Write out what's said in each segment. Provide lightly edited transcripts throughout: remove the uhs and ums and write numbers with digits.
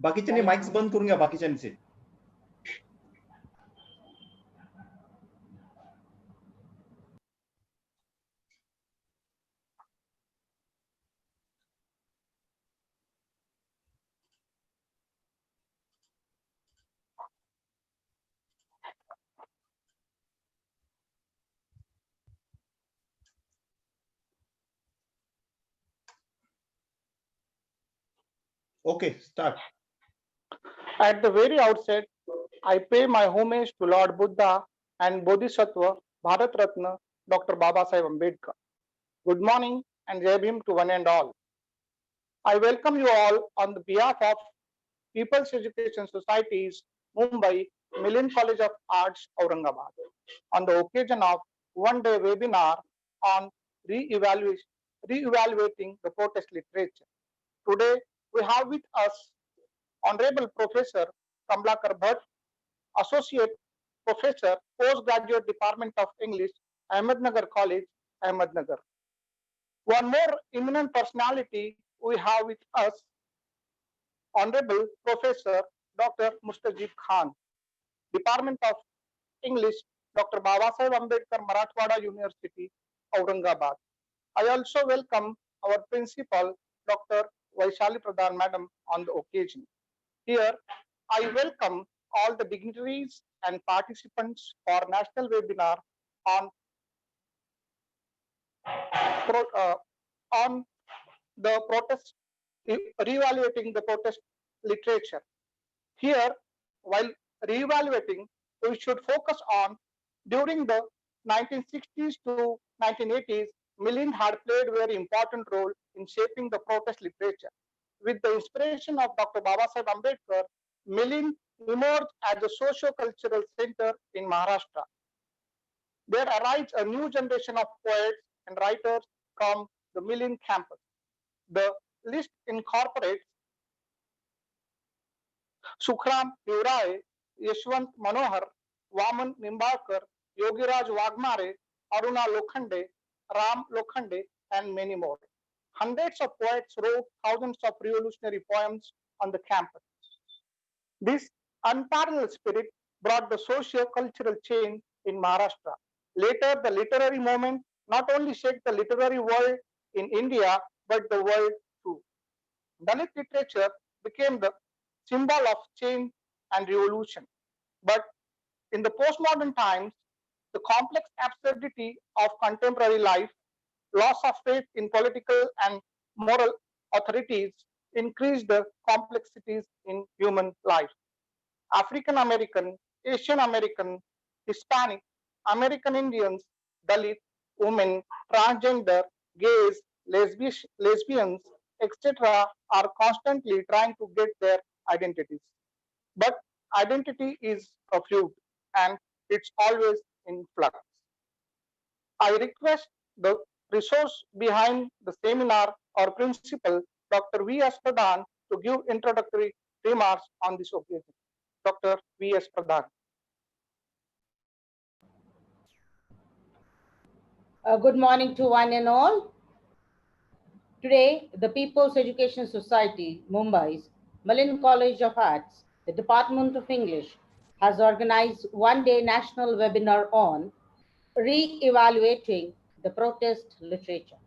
बाकीच्यांनी mics बंद करून घ्या बाकीच्यांचे. Okay, start. At the very outset, I pay my homage to Lord Buddha and Bodhisattva Bharat Ratna Dr. Babasaheb Ambedkar. Good morning and Jai Bhim to one and all. I welcome you all on the behalf of People's Education Society's Mumbai Millian College of Arts, Aurangabad, on the occasion of one-day webinar on re-evaluating the protest literature. Today, we have with us Honorable Professor Kamlakar Bhatt, Associate Professor, Postgraduate Department of English, Ahmednagar College, Ahmednagar. One more eminent personality we have with us, Honorable Professor Dr. Mustajib Khan, Department of English, Dr. Babasaheb Ambedkar Marathwada University, Aurangabad. I also welcome our Principal, Dr. Vaishali Pradhan Madam, on the occasion. Here, I welcome all the dignitaries and participants for national webinar on the protest, re-evaluating the protest literature. Here, while re-evaluating, we should focus on during the 1960s to 1980s, Milind had played a very important role in shaping the protest literature. With the inspiration of Dr. Babasaheb Ambedkar, Milind emerged as a socio-cultural center in Maharashtra. There arises a new generation of poets and writers from the Milind campus. The list incorporates Sukhram Devraye, Yashwant Manohar, Vaman Nimbalkar, Yogiraj Wagmare, Aruna Lokhande, Ram Lokhande, and many more. Hundreds of poets wrote thousands of revolutionary poems on the campus. This unparalleled spirit brought the socio-cultural change in Maharashtra. Later, the literary movement not only shaped the literary world in India, but the world too. Dalit literature became the symbol of change and revolution. But in the postmodern times, the complex absurdity of contemporary life, loss of faith in political and moral authorities increased the complexities in human life. African American, Asian American, Hispanic, American Indians, Dalit, women, transgender, gays, lesbians, etc. are constantly trying to get their identities. But identity is a fluid and it's always in flux. I request the resource behind the seminar or principal, Dr. V.S. Pradhan, to give introductory remarks on this occasion. Dr. V.S. Pradhan. Good morning to one and all. Today, the People's Education Society, Mumbai's Milind College of Arts, the Department of English, has organized one-day national webinar on re-evaluating the protest literature.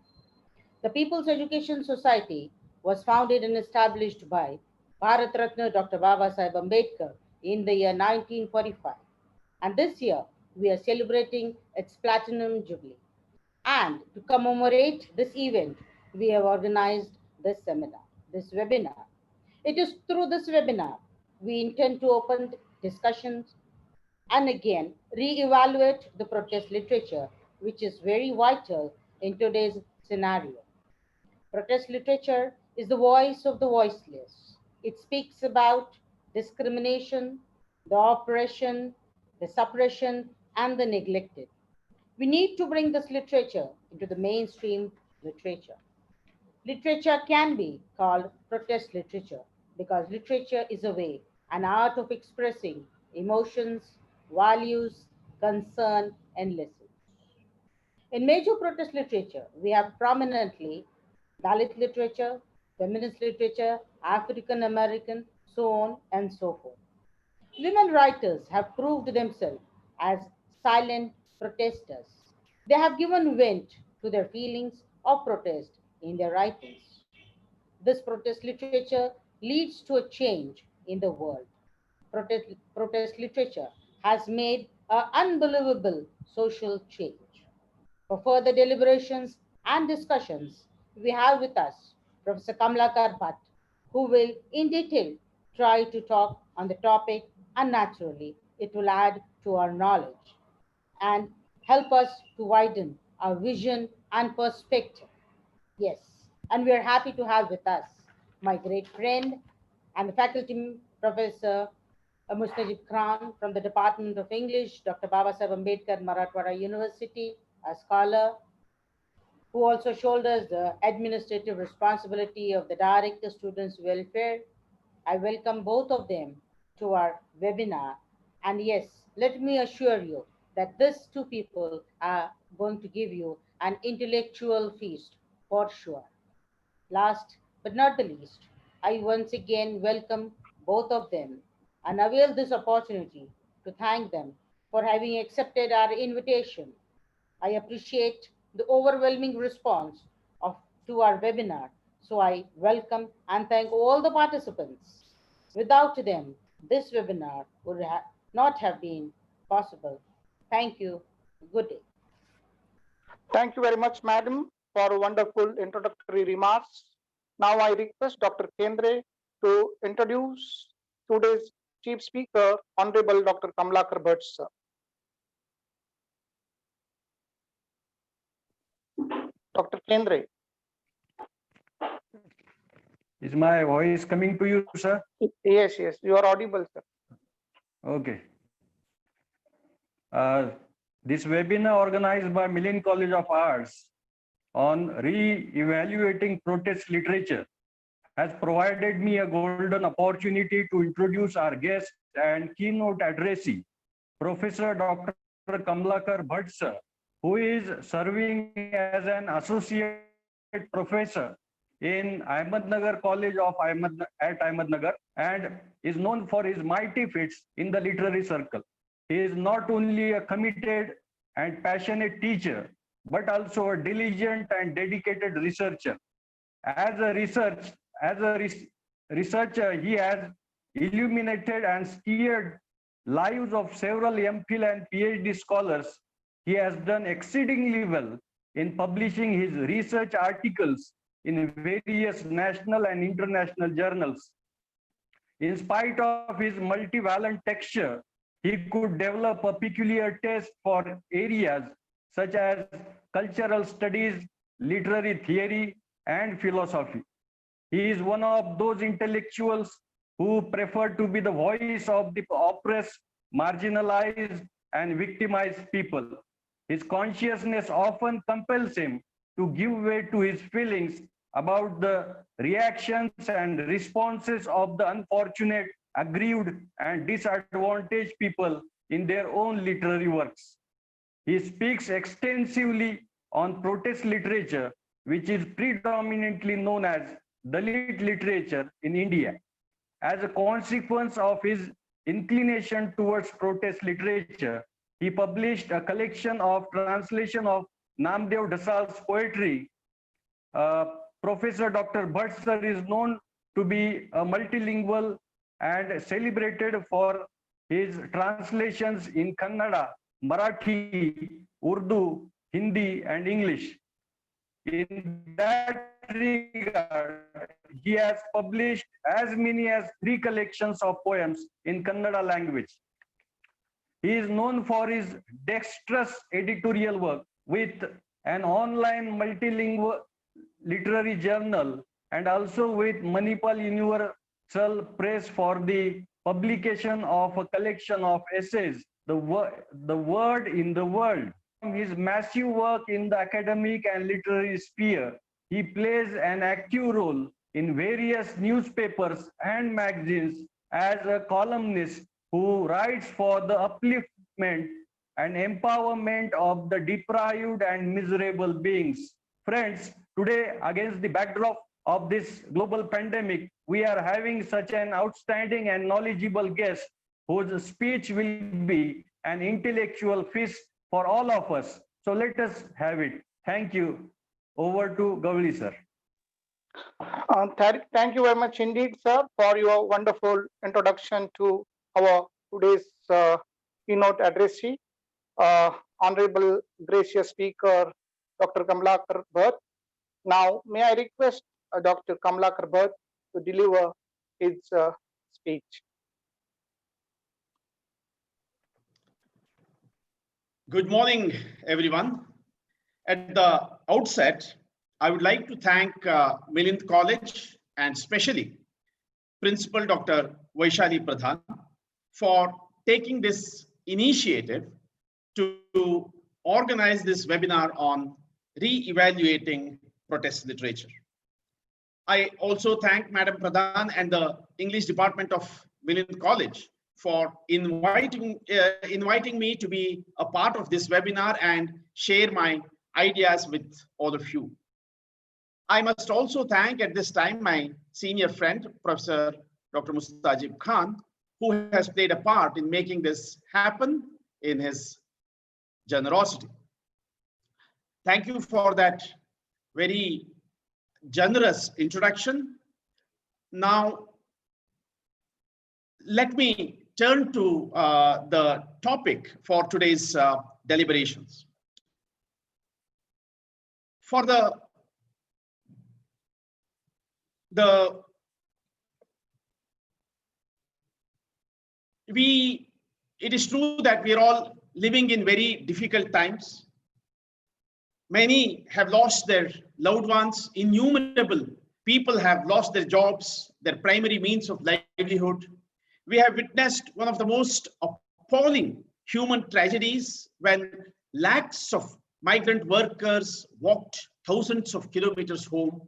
The People's Education Society was founded and established by Bharat Ratna Dr. Babasaheb Ambedkar in the year 1945. And this year, we are celebrating its Platinum Jubilee. And to commemorate this event, we have organized this seminar, this webinar. It is through this webinar, we intend to open discussions and again re-evaluate the protest literature, which is very vital in today's scenario. Protest literature is the voice of the voiceless. It speaks about discrimination, the oppression, the suppression, and the neglected. We need to bring this literature into the mainstream literature. Literature can be called protest literature because literature is a way, an art of expressing emotions, values, concern, and lessons. In major protest literature, we have prominently Dalit literature, feminist literature, African American, so on and so forth. Women writers have proved themselves as silent protesters. They have given vent to their feelings of protest in their writings. This protest literature leads to a change in the world. Protest literature has made an unbelievable social change. For further deliberations and discussions, we have with us Professor Kamlakar Bhatt, who will in detail try to talk on the topic, and naturally it will add to our knowledge and help us to widen our vision and perspective. Yes, and we are happy to have with us my great friend and the faculty professor Mustajib Khan from the Department of English, Dr. Babasaheb Ambedkar, Marathwada University, a scholar who also shoulders the administrative responsibility of the Director Students Welfare. I welcome both of them to our webinar. And yes, let me assure you that these two people are going to give you an intellectual feast for sure. Last but not the least, I once again welcome both of them and avail this opportunity to thank them for having accepted our invitation. I appreciate the overwhelming response to our webinar, so I welcome and thank all the participants. Without them, this webinar would not have been possible. Thank you. Good day. Thank you very much, madam, for wonderful introductory remarks. Now I request Dr. Kendre to introduce today's chief speaker, Honorable Dr. Kamlakar Bhatt, sir. Dr. Kendre. Is my voice coming to you, sir? Yes, you are audible, sir. Okay. This webinar organized by Millen College of Arts on re-evaluating protest literature has provided me a golden opportunity to introduce our guest and keynote addressee, Professor Dr. Kamlakar Bhatt, sir, who is serving as an associate professor in Ahmednagar College of Ahmednagar and is known for his mighty feats in the literary circle. He is not only a committed and passionate teacher, but also a diligent and dedicated researcher. As a researcher, he has illuminated and steered lives of several MPhil and PhD scholars. He has done exceedingly well in publishing his research articles in various national and international journals. In spite of his multivalent texture, he could develop a peculiar taste for areas such as cultural studies, literary theory, and philosophy. He is one of those intellectuals who prefer to be the voice of the oppressed, marginalized, and victimized people. His consciousness often compels him to give way to his feelings about the reactions and responses of the unfortunate, aggrieved, and disadvantaged people in their own literary works. He speaks extensively on protest literature, which is predominantly known as Dalit literature in India. As a consequence of his inclination towards protest literature, he published a collection of translation of Namdev Dasal's poetry. Professor Dr. Bhatt sir is known to be a multilingual and celebrated for his translations in Kannada, Marathi, Urdu, Hindi, and English. In that regard, he has published as many as 3 collections of poems in Kannada language. He is known for his dexterous editorial work with an online multilingual literary journal and also with Manipal Universal Press for the publication of a collection of essays, The Word in the World. From his massive work in the academic and literary sphere, he plays an active role in various newspapers and magazines as a columnist who writes for the upliftment and empowerment of the deprived and miserable beings. Friends, today, against the backdrop of this global pandemic, we are having such an outstanding and knowledgeable guest whose speech will be an intellectual feast for all of us. So let us have it. Thank you. Over to Gavli sir. Thank you very much indeed, sir, for your wonderful introduction to our today's keynote addressee, Honorable gracious speaker, Dr. Kamlakar Bhatt. Now, may I request Dr. Kamlakar Bhatt to deliver his speech. Good morning, everyone. At the outset, I would like to thank Milind College and especially Principal Dr. Vaishali Pradhan for taking this initiative to organize this webinar on re-evaluating protest literature. I also thank Madam Pradhan and the English Department of Milind College for inviting me to be a part of this webinar and share my ideas with all of you. I must also thank at this time my senior friend, Professor Dr. Mustajib Khan, who has played a part in making this happen in his generosity. Thank you for that very generous introduction. Now, let me turn to the topic for today's deliberations. For it is true that we are all living in very difficult times. Many have lost their loved ones. Innumerable people have lost their jobs, their primary means of livelihood. We have witnessed one of the most appalling human tragedies when lakhs of migrant workers walked thousands of kilometers home.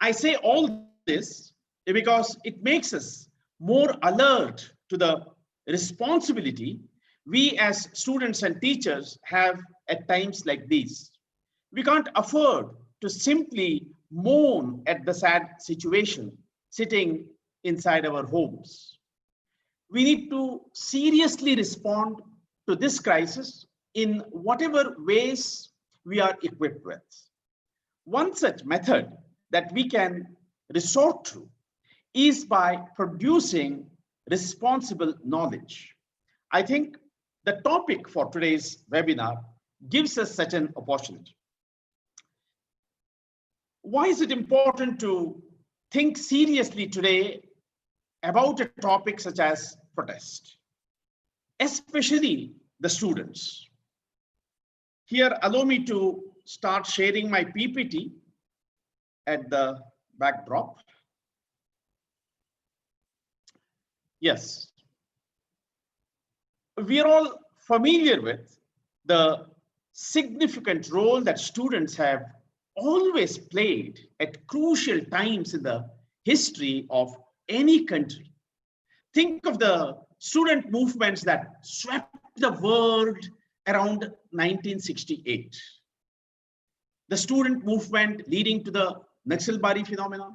I say all this because it makes us more alert to the responsibility we as students and teachers have at times like these. We can't afford to simply moan at the sad situation sitting inside our homes. We need to seriously respond to this crisis in whatever ways we are equipped with. One such method that we can resort to is by producing responsible knowledge. I think the topic for today's webinar gives us such an opportunity. Why is it important to think seriously today about a topic such as protest, especially the students? Here, allow me to start sharing my PPT at the backdrop. Yes. We are all familiar with the significant role that students have always played at crucial times in the history of any country. Think of the student movements that swept the world around 1968. The student movement leading to the Naxalbari phenomenon,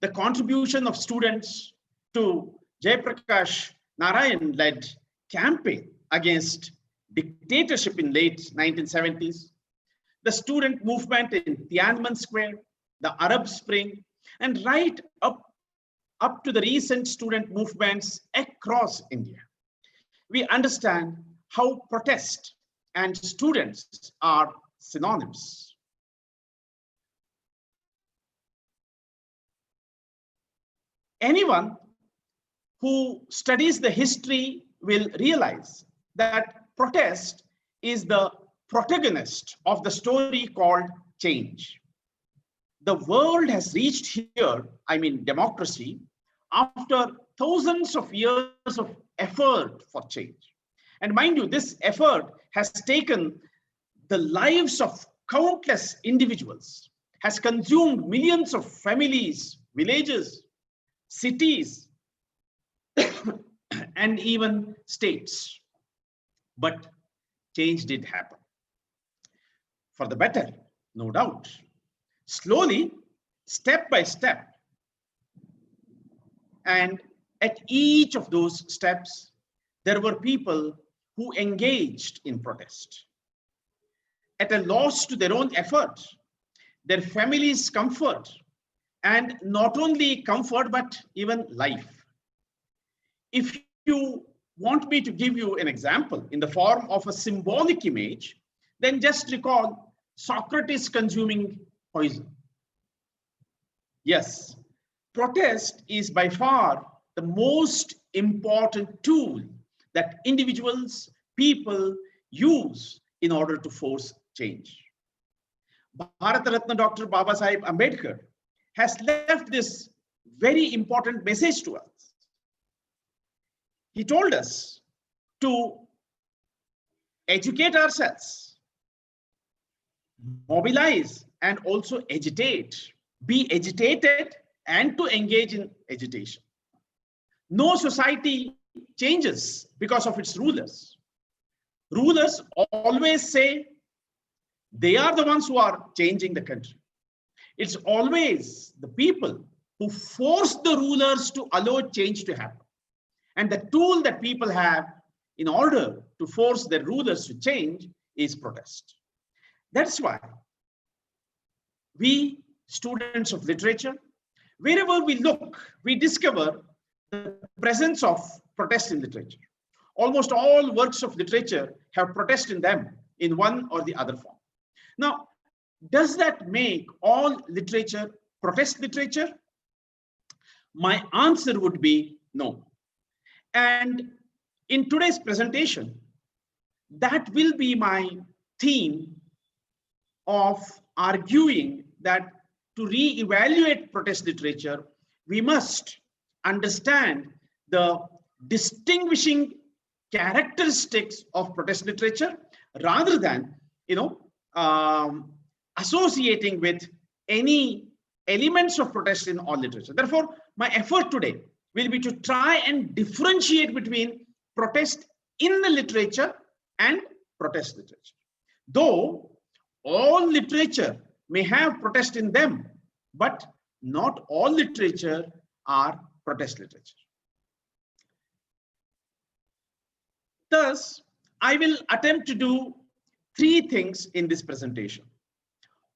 the contribution of students to Jayaprakash Narayan-led campaign against dictatorship in late 1970s, the student movement in Tiananmen Square, the Arab Spring, and right up to the recent student movements across India. We understand how protest and students are synonyms. Anyone who studies the history will realize that protest is the protagonist of the story called change. The world has reached here, I mean democracy, after thousands of years of effort for change. And mind you, this effort has taken the lives of countless individuals, has consumed millions of families, villages, cities, and even states. But change did happen. For the better, no doubt. Slowly, step by step. And at each of those steps, there were people who engaged in protest. At a loss to their own effort, their family's comfort, and not only comfort, but even life. If you want me to give you an example in the form of a symbolic image, then just recall Socrates consuming poison. Yes, protest is by far the most important tool that individuals, people use in order to force change. Bharat Ratna Dr. Baba Sahib Ambedkar has left this very important message to us. He told us to educate ourselves, mobilize, and also agitate, be agitated, and to engage in agitation. No society changes because of its rulers. Rulers always say they are the ones who are changing the country. It's always the people who force the rulers to allow change to happen. And the tool that people have in order to force their rulers to change is protest. That's why we, students of literature, wherever we look, we discover the presence of protest in literature. Almost all works of literature have protest in them in one or the other form. Now, does that make all literature protest literature? My answer would be no. And in today's presentation, that will be my theme of arguing that to re-evaluate protest literature, we must understand the distinguishing characteristics of protest literature rather than, associating with any elements of protest in all literature. Therefore, my effort today will be to try and differentiate between protest in the literature and protest literature. Though all literature may have protest in them, but not all literature are protest literature. Thus, I will attempt to do three things in this presentation.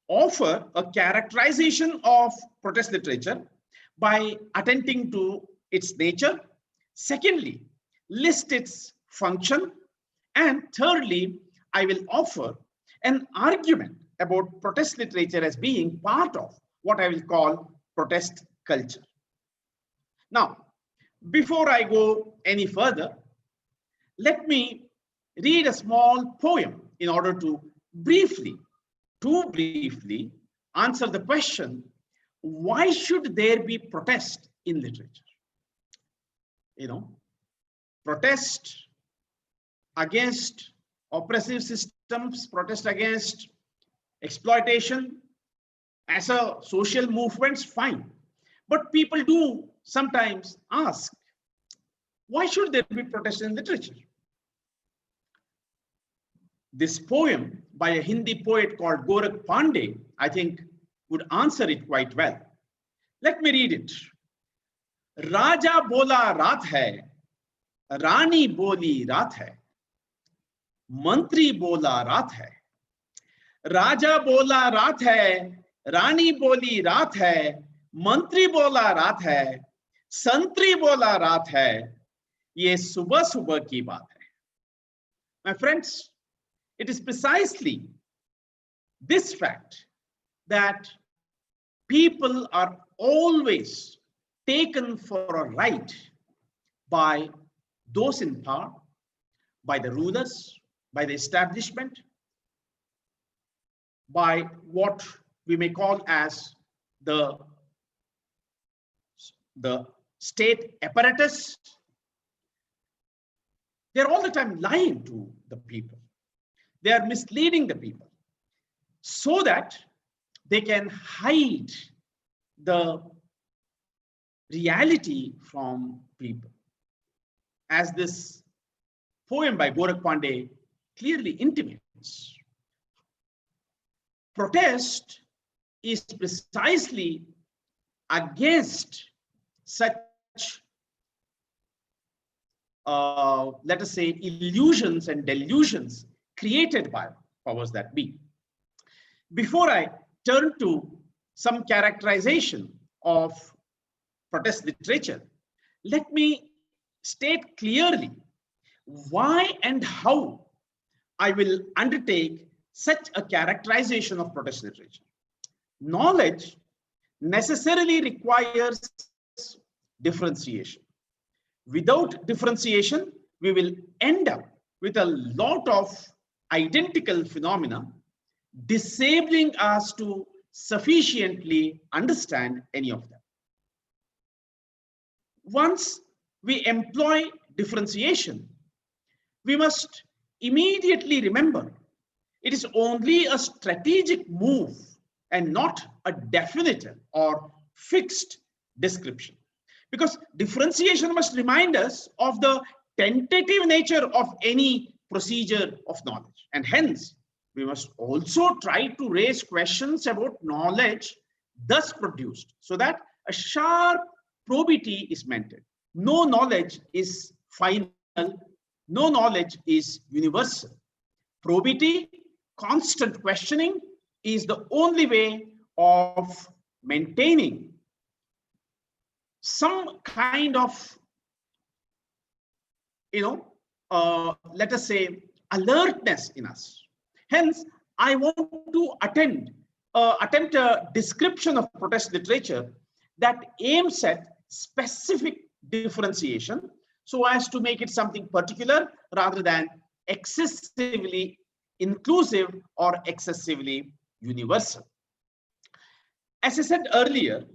Offer a characterization of protest literature by attending to its nature. Secondly, list its function. And thirdly, I will offer an argument about protest literature as being part of what I will call protest culture. Now, before I go any further, let me read a small poem in order to briefly answer the question, why should there be protest in literature? Protest against oppressive systems, protest against exploitation as a social movement, fine. But people do sometimes ask, why should there be protest in literature? This poem by a Hindi poet called Gorakh Pandey, I think, would answer it quite well. Let me read it. Raja bola raat hai, Rani boli raat hai, Mantri bola raat hai. Raja bola raat hai, Rani boli raat hai, Mantri bola raat hai, Santri bola raat hai, ye subah subah ki baat hai. My friends, it is precisely this fact that people are always taken for a ride by those in power, by the rulers, by the establishment, by what we may call as the state apparatus. They're all the time lying to the people. They are misleading the people so that they can hide the reality from people. As this poem by Gorakh Pandey clearly intimates, protest is precisely against such, let us say, illusions and delusions created by powers that be. Before I turn to some characterization of protest literature, let me state clearly why and how I will undertake such a characterization of protest literature. Knowledge necessarily requires differentiation. Without differentiation, we will end up with a lot of identical phenomena, disabling us to sufficiently understand any of them. Once we employ differentiation, we must immediately remember it is only a strategic move and not a definitive or fixed description. Because differentiation must remind us of the tentative nature of any procedure of knowledge. And hence, we must also try to raise questions about knowledge thus produced so that a sharp probity is maintained. No knowledge is final, no knowledge is universal. Probity, constant questioning is the only way of maintaining some kind of, let us say, alertness in us. Hence, I want to attempt a description of protest literature that aims at specific differentiation so as to make it something particular rather than excessively inclusive or excessively universal. As I said earlier,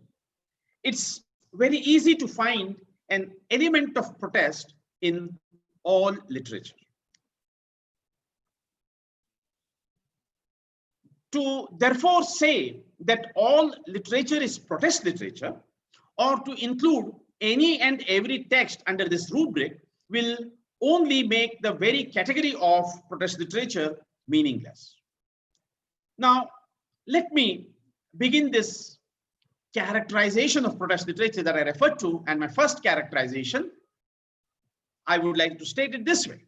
it's very easy to find an element of protest in all literature. To therefore say that all literature is protest literature, or to include any and every text under this rubric, will only make the very category of protest literature meaningless. Now, let me begin this characterization of protest literature that I referred to, and my first characterization, I would like to state it this way.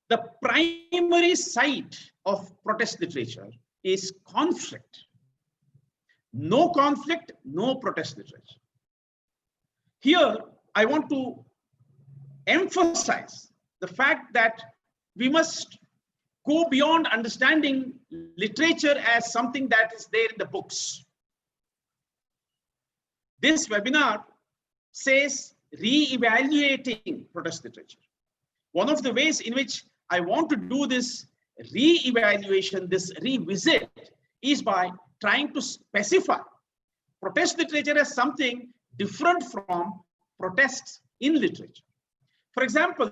The primary site of protest literature is conflict. No conflict, no protest literature. Here, I want to emphasize the fact that we must go beyond understanding literature as something that is there in the books. This webinar says re-evaluating protest literature. One of the ways in which I want to do this re-evaluation, this revisit, is by trying to specify protest literature as something different from protests in literature. For example,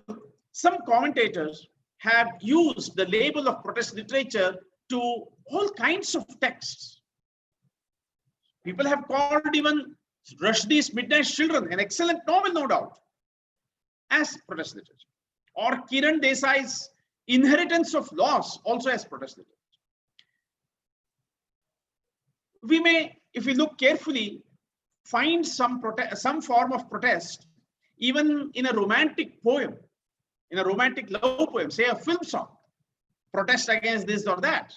some commentators have used the label of protest literature to all kinds of texts. People have called even Rushdie's Midnight Children, an excellent novel, no doubt, as protest literature, or Kiran Desai's Inheritance of Loss, also as protest literature. We may, if we look carefully, find some form of protest even in a romantic poem, in a romantic love poem, say a film song, protest against this or that.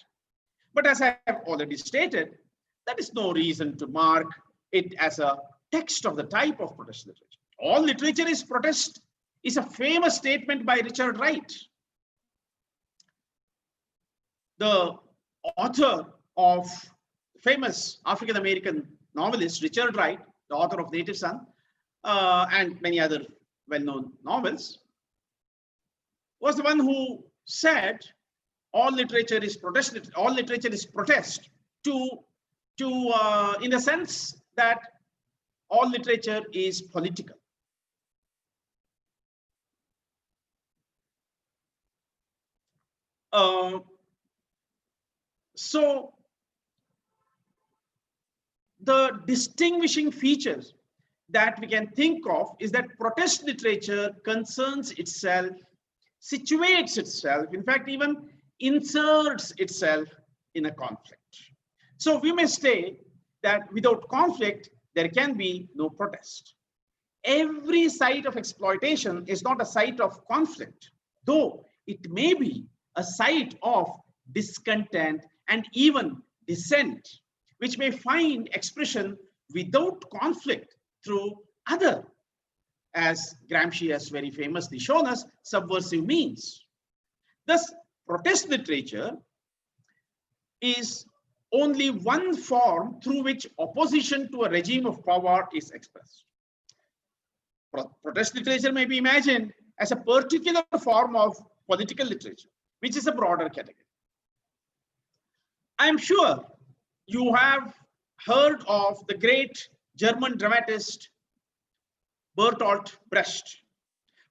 But as I have already stated, that is no reason to mark it as a text of the type of protest literature. All literature is protest is a famous statement by Richard Wright. The author of famous African-American novelist Richard Wright, the author of Native Son, and many other well-known novels, was the one who said all literature is protest. All literature is protest in the sense that all literature is political. So the distinguishing features that we can think of is that protest literature concerns itself, situates itself, in fact, even inserts itself in a conflict. So we may say that without conflict, there can be no protest. Every site of exploitation is not a site of conflict, though it may be a site of discontent and even dissent, which may find expression without conflict through other, as Gramsci has very famously shown us, subversive means. Thus, protest literature is only one form through which opposition to a regime of power is expressed. Protest literature may be imagined as a particular form of political literature, which is a broader category. I am sure you have heard of the great German dramatist Bertolt Brecht.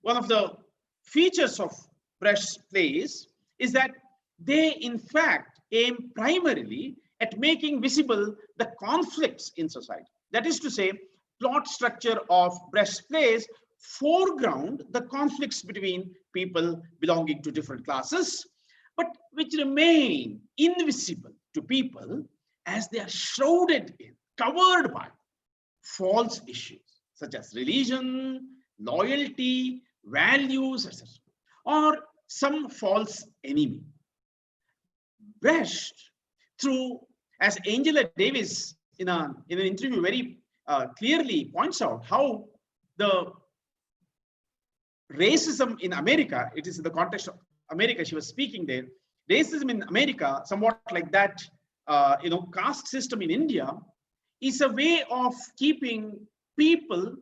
One of the features of Brecht's plays is that they in fact aim primarily at making visible the conflicts in society. That is to say, plot structure of Brecht's plays foreground the conflicts between people belonging to different classes, but which remain invisible to people as they are shrouded in, covered by false issues such as religion, loyalty, values, etc., or some false enemy. Brecht, through, as Angela Davis in an interview very clearly points out how the racism in America, it is in the context of America, she was speaking there, racism in America, somewhat like that, caste system in India, is a way of keeping people,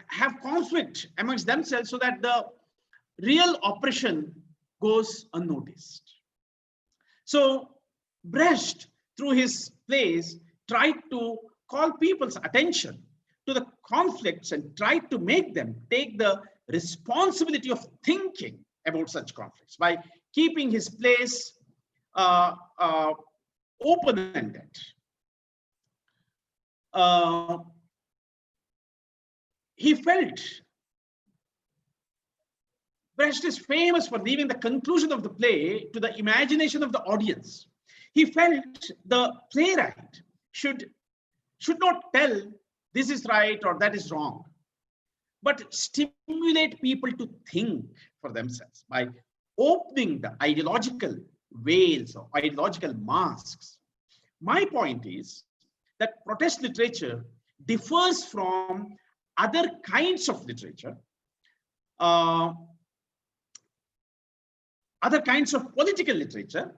have conflict amongst themselves so that the real oppression goes unnoticed. So Brecht, through his plays, tried to call people's attention to the conflicts and tried to make them take the responsibility of thinking about such conflicts by keeping his plays open-ended. He felt, Brecht is famous for leaving the conclusion of the play to the imagination of the audience. He felt the playwright should not tell this is right or that is wrong, but stimulate people to think for themselves by opening the ideological veils or ideological masks. My point is that protest literature differs from other kinds of literature, other kinds of political literature,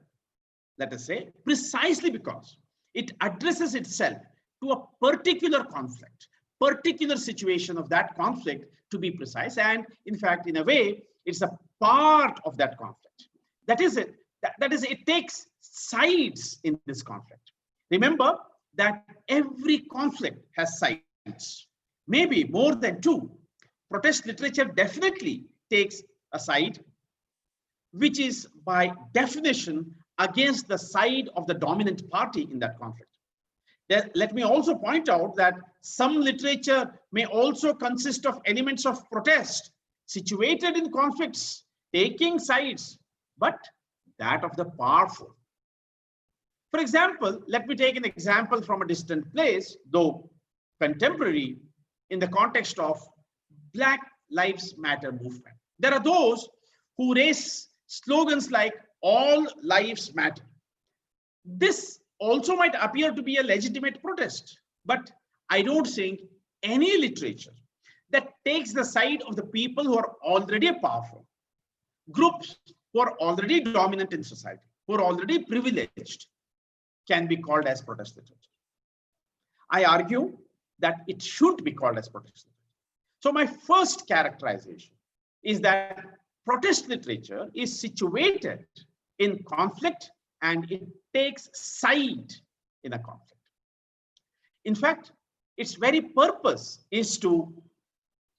let us say, precisely because it addresses itself to a particular conflict, particular situation of that conflict, to be precise, and in fact, in a way, it's a part of that conflict. That is it. That is, it takes sides in this conflict. Remember that every conflict has sides, maybe more than two. Protest literature definitely takes a side, which is by definition against the side of the dominant party in that conflict. Let me also point out that some literature may also consist of elements of protest situated in conflicts, taking sides, but that of the powerful. For example, let me take an example from a distant place, though contemporary, in the context of Black Lives Matter movement. There are those who raise slogans like all lives matter. This also might appear to be a legitimate protest, but I don't think any literature that takes the side of the people who are already powerful, groups who are already dominant in society, who are already privileged, can be called as protest literature. I argue that it should be called as protest literature. So my first characterization is that protest literature is situated in conflict and it takes side in a conflict. In fact, its very purpose is to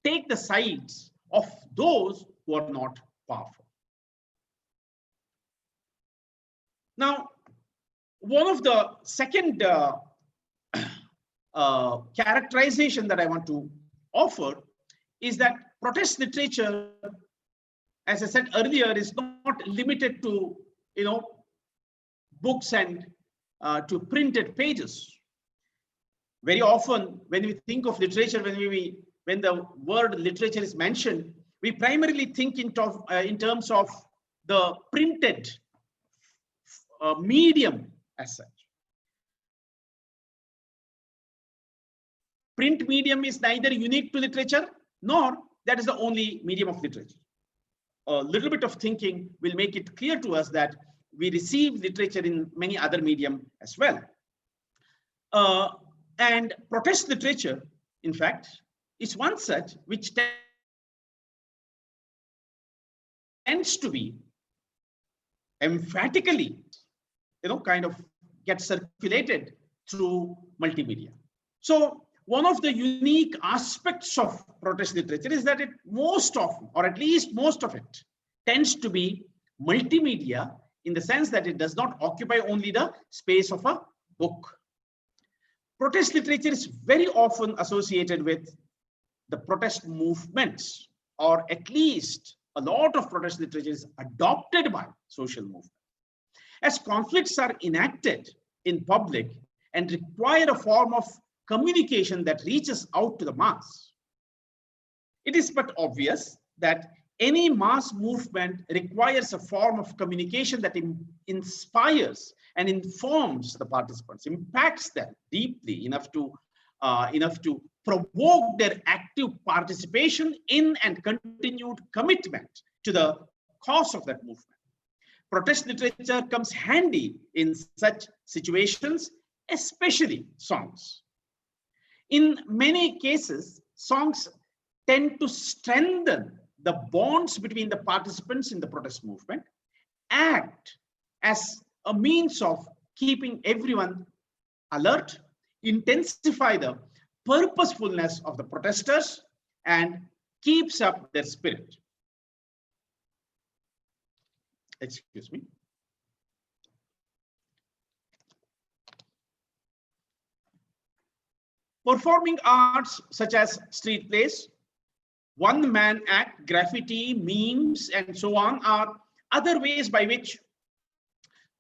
take the sides of those who are not powerful. Now, one of the second characterization that I want to offer is that protest literature, as I said earlier, is not limited to books and to printed pages. Very often, when we think of literature, when the word literature is mentioned, we primarily think in terms of the printed medium as such. Print medium is neither unique to literature, nor that is the only medium of literature. A little bit of thinking will make it clear to us that we receive literature in many other medium as well. And protest literature, in fact, is one such which tends to be emphatically, kind of get circulated through multimedia. So one of the unique aspects of protest literature is that it most often, or at least most of it, tends to be multimedia, in the sense that it does not occupy only the space of a book. Protest literature is very often associated with the protest movements, or at least a lot of protest literature is adopted by social movements. As conflicts are enacted in public and require a form of communication that reaches out to the mass, it is but obvious that any mass movement requires a form of communication that inspires and informs the participants, impacts them deeply enough to provoke their active participation in and continued commitment to the cause of that movement. Protest literature comes handy in such situations, especially songs. In many cases, songs tend to strengthen the bonds between the participants in the protest movement, act as a means of keeping everyone alert, intensify the purposefulness of the protesters, and keeps up their spirit. Excuse me. Performing arts such as street plays, one-man act, graffiti, memes, and so on are other ways by which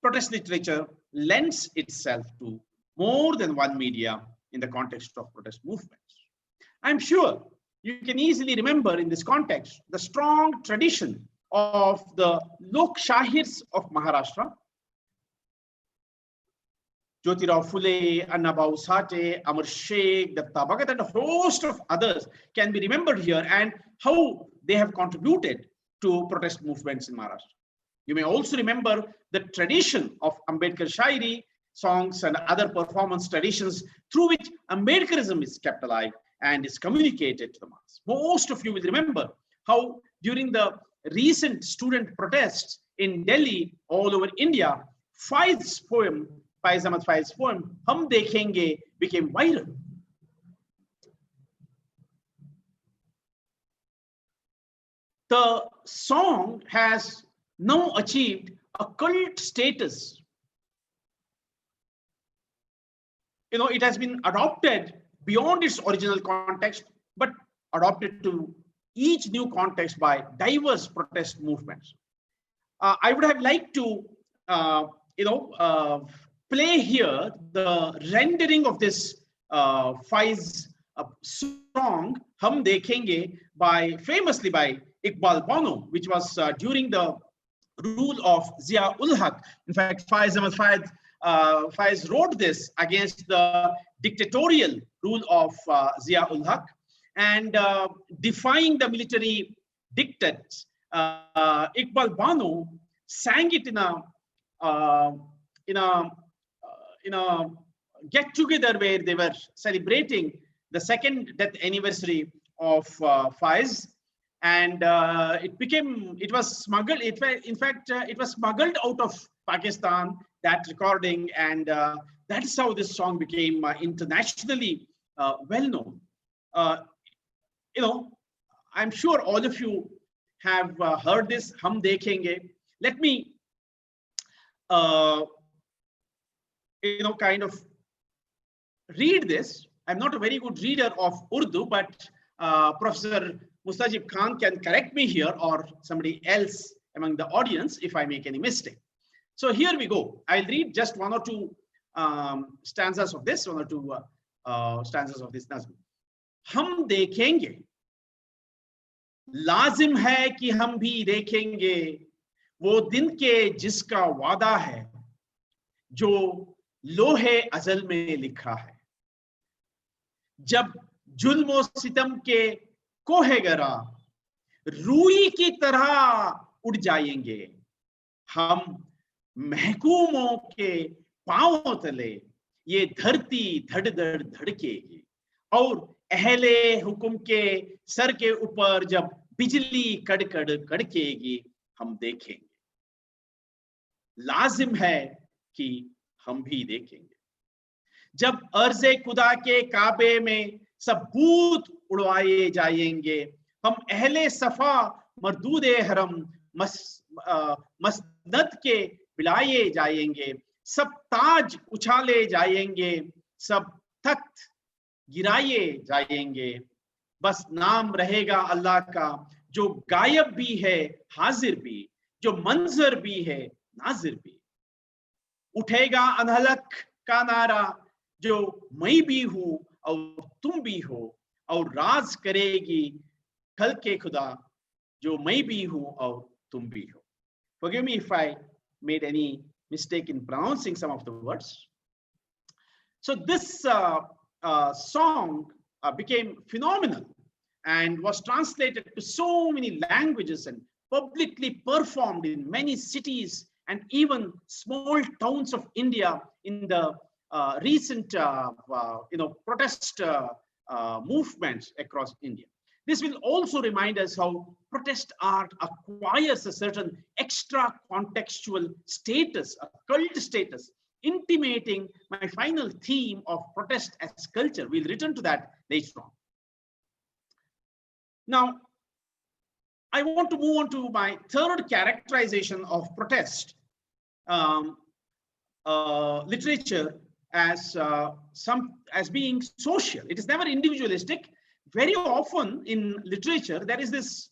protest literature lends itself to more than one media in the context of protest movements. I'm sure you can easily remember in this context the strong tradition of the Lok Shahirs of Maharashtra. Jyotirao Phule, Annabhau Sate, Amar Sheikh, Datta Bhagat, and a host of others can be remembered here, and how they have contributed to protest movements in Maharashtra. You may also remember the tradition of Ambedkar Shairi, songs, and other performance traditions through which Ambedkarism is kept alive and is communicated to the mass. Most of you will remember how during the recent student protests in Delhi, all over India, Faiz Ahmad Faiz's poem, Hum Dekhenge, became viral. The song has now achieved a cult status. It has been adopted beyond its original context, but adopted to each new context by diverse protest movements. I would have liked to, play here the rendering of this Faiz song, Hum Dekhenge, famously by Iqbal Bano, which was during the rule of Zia ul Haq. In fact, Faiz Ahmad Faiz wrote this against the dictatorial rule of Zia ul Haq, and defying the military dictates. Iqbal Bano sang it in a get-together where they were celebrating the second death anniversary of Faiz, and it was smuggled. In fact, it was smuggled out of Pakistan, that recording, and that's how this song became internationally well known. I'm sure all of you have heard this, Hum Dekhenge. Let me kind of read this. I'm not a very good reader of Urdu, but Professor Mustajib Khan can correct me here, or somebody else among the audience if I make any mistake. So here we go. I'll read just one or two stanzas of this, one or two stanzas of this nazm. हम देखेंगे, लाजिम है कि हम भी देखेंगे वो दिन के जिसका वादा है, जो लोहे अजल में लिखा है। जब जुल्म और सितम के कोहे गरा रूई की तरह उड़ जाएंगे, हम महकूमों के पांवों तले ये धरती धड़ धड़ धड़केगी, और अहले हुक्म के सर के ऊपर जब बिजली कड़कड़ कड़केगी, हम देखेंगे। लाजिम है कि हम भी देखेंगे। जब अर्ज़े खुदा के काबे में सब भूत उड़वाए जाएंगे, हम अहले सफा मरदूदे हरम मसनद के बिलाए जाएंगे, सब ताज उछाले जाएंगे, सब तख्त गिराए जाएंगे। बस नाम रहेगा अल्लाह का, जो गायब भी है हाजिर भी, जो मंजर भी है नाजिर भी। उठेगा अनहलक का नारा, जो मैं भी हूं और तुम भी हो, और राज करेगी खल के खुदा, जो मैं भी हूं और तुम भी हो। Forgive me if I made any mistake in pronouncing some of the words. So this song became phenomenal and was translated to so many languages and publicly performed in many cities and even small towns of India in the recent protest movements across India. This will also remind us how protest art acquires a certain extra contextual status, a cult status, intimating my final theme of protest as culture. We'll return to that later on. Now, I want to move on to my third characterization of protest literature as being social. It is never individualistic. Very often in literature, there is this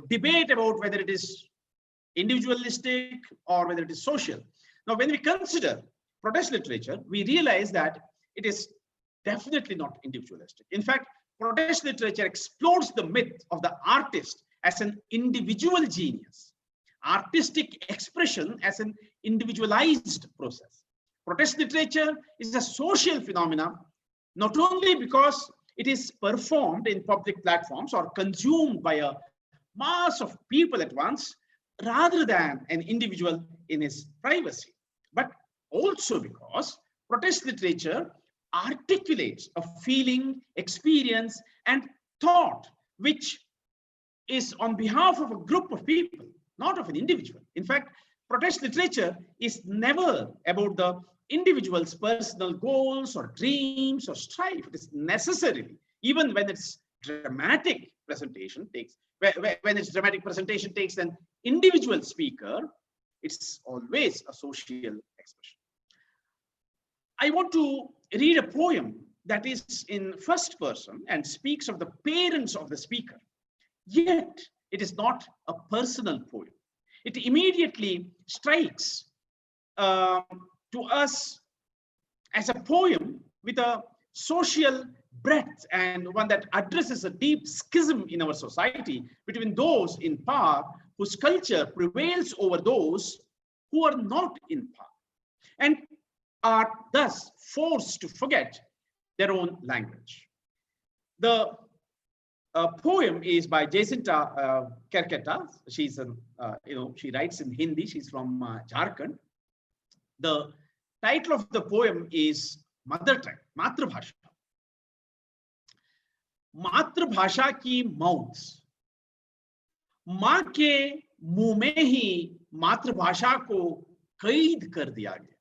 debate about whether it is individualistic or whether it is social. Now, when we consider protest literature, we realize that it is definitely not individualistic. In fact, protest literature explores the myth of the artist as an individual genius, artistic expression as an individualized process. Protest literature is a social phenomenon, not only because it is performed in public platforms or consumed by a mass of people at once, rather than an individual in his privacy, but also because protest literature articulates a feeling, experience, and thought which is on behalf of a group of people, not of an individual. In fact, protest literature is never about the individual's personal goals or dreams or strife. It is necessarily, even when its dramatic presentation takes, when its dramatic presentation takes an individual speaker, it's always a social expression. I want to read a poem that is in first person and speaks of the parents of the speaker. Yet it is not a personal poem. It immediately strikes to us as a poem with a social breadth and one that addresses a deep schism in our society between those in power whose culture prevails over those who are not in power and are thus forced to forget their own language. The poem is by Jacinta Kerketa. She's she writes in Hindi. She's from Jharkhand. The title of the poem is Mother Tongue, Matrabhasha. मातृभाषा की मौत, मां के मुंह में ही मातृभाषा को कैद कर दिया गया।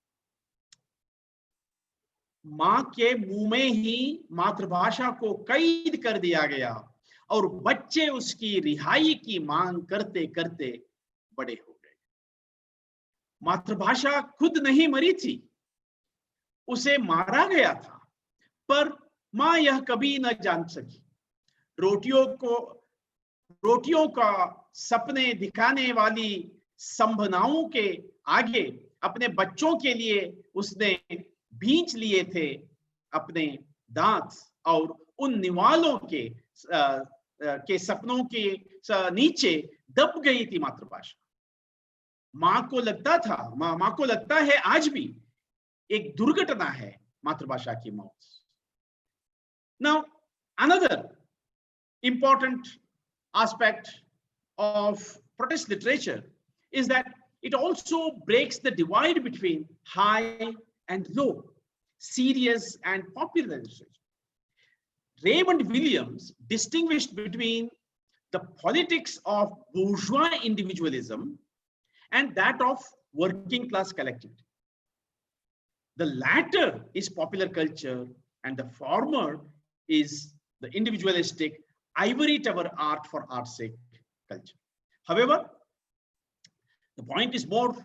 मां के मुंह में ही मातृभाषा को कैद कर दिया गया और बच्चे उसकी रिहाई की मांग करते करते बड़े हो गए। मातृभाषा खुद नहीं मरी थी, उसे मारा गया था, पर मां यह कभी न जान सकी। रोटियों का सपने दिखाने वाली संभावनाओं के आगे अपने बच्चों के लिए उसने भींच लिए थे अपने दांत और उन निवालों के सपनों के नीचे दब गई थी मातृभाषा। माँ को लगता था, माँ को लगता है आज भी एक दुर्घटना है मातृभाषा की मौत। Now, another important aspect of protest literature is that it also breaks the divide between high and low, serious and popular literature. Raymond Williams distinguished between the politics of bourgeois individualism and that of working class collectivity. The latter is popular culture and the former is the individualistic ivory tower art for art's sake culture. However, the point is more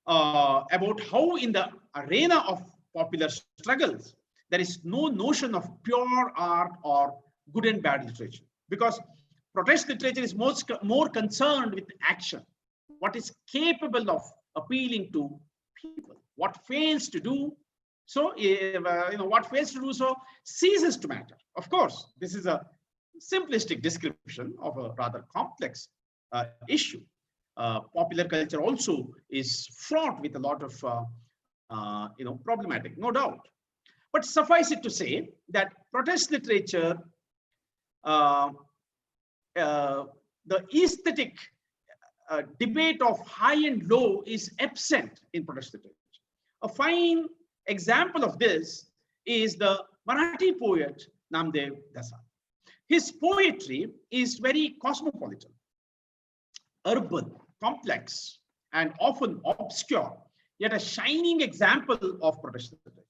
about how in the arena of popular struggles, there is no notion of pure art or good and bad literature, because protest literature is more concerned with action, what is capable of appealing to people. What fails to do so, what fails to do so ceases to matter. Of course, this is a simplistic description of a rather complex issue. Popular culture also is fraught with a lot of problematic, no doubt. But suffice it to say that protest literature, the aesthetic debate of high and low is absent in protest literature. A fine example of this is the Marathi poet Namdev Dasal. His poetry is very cosmopolitan, urban, complex, and often obscure, yet a shining example of protest literature.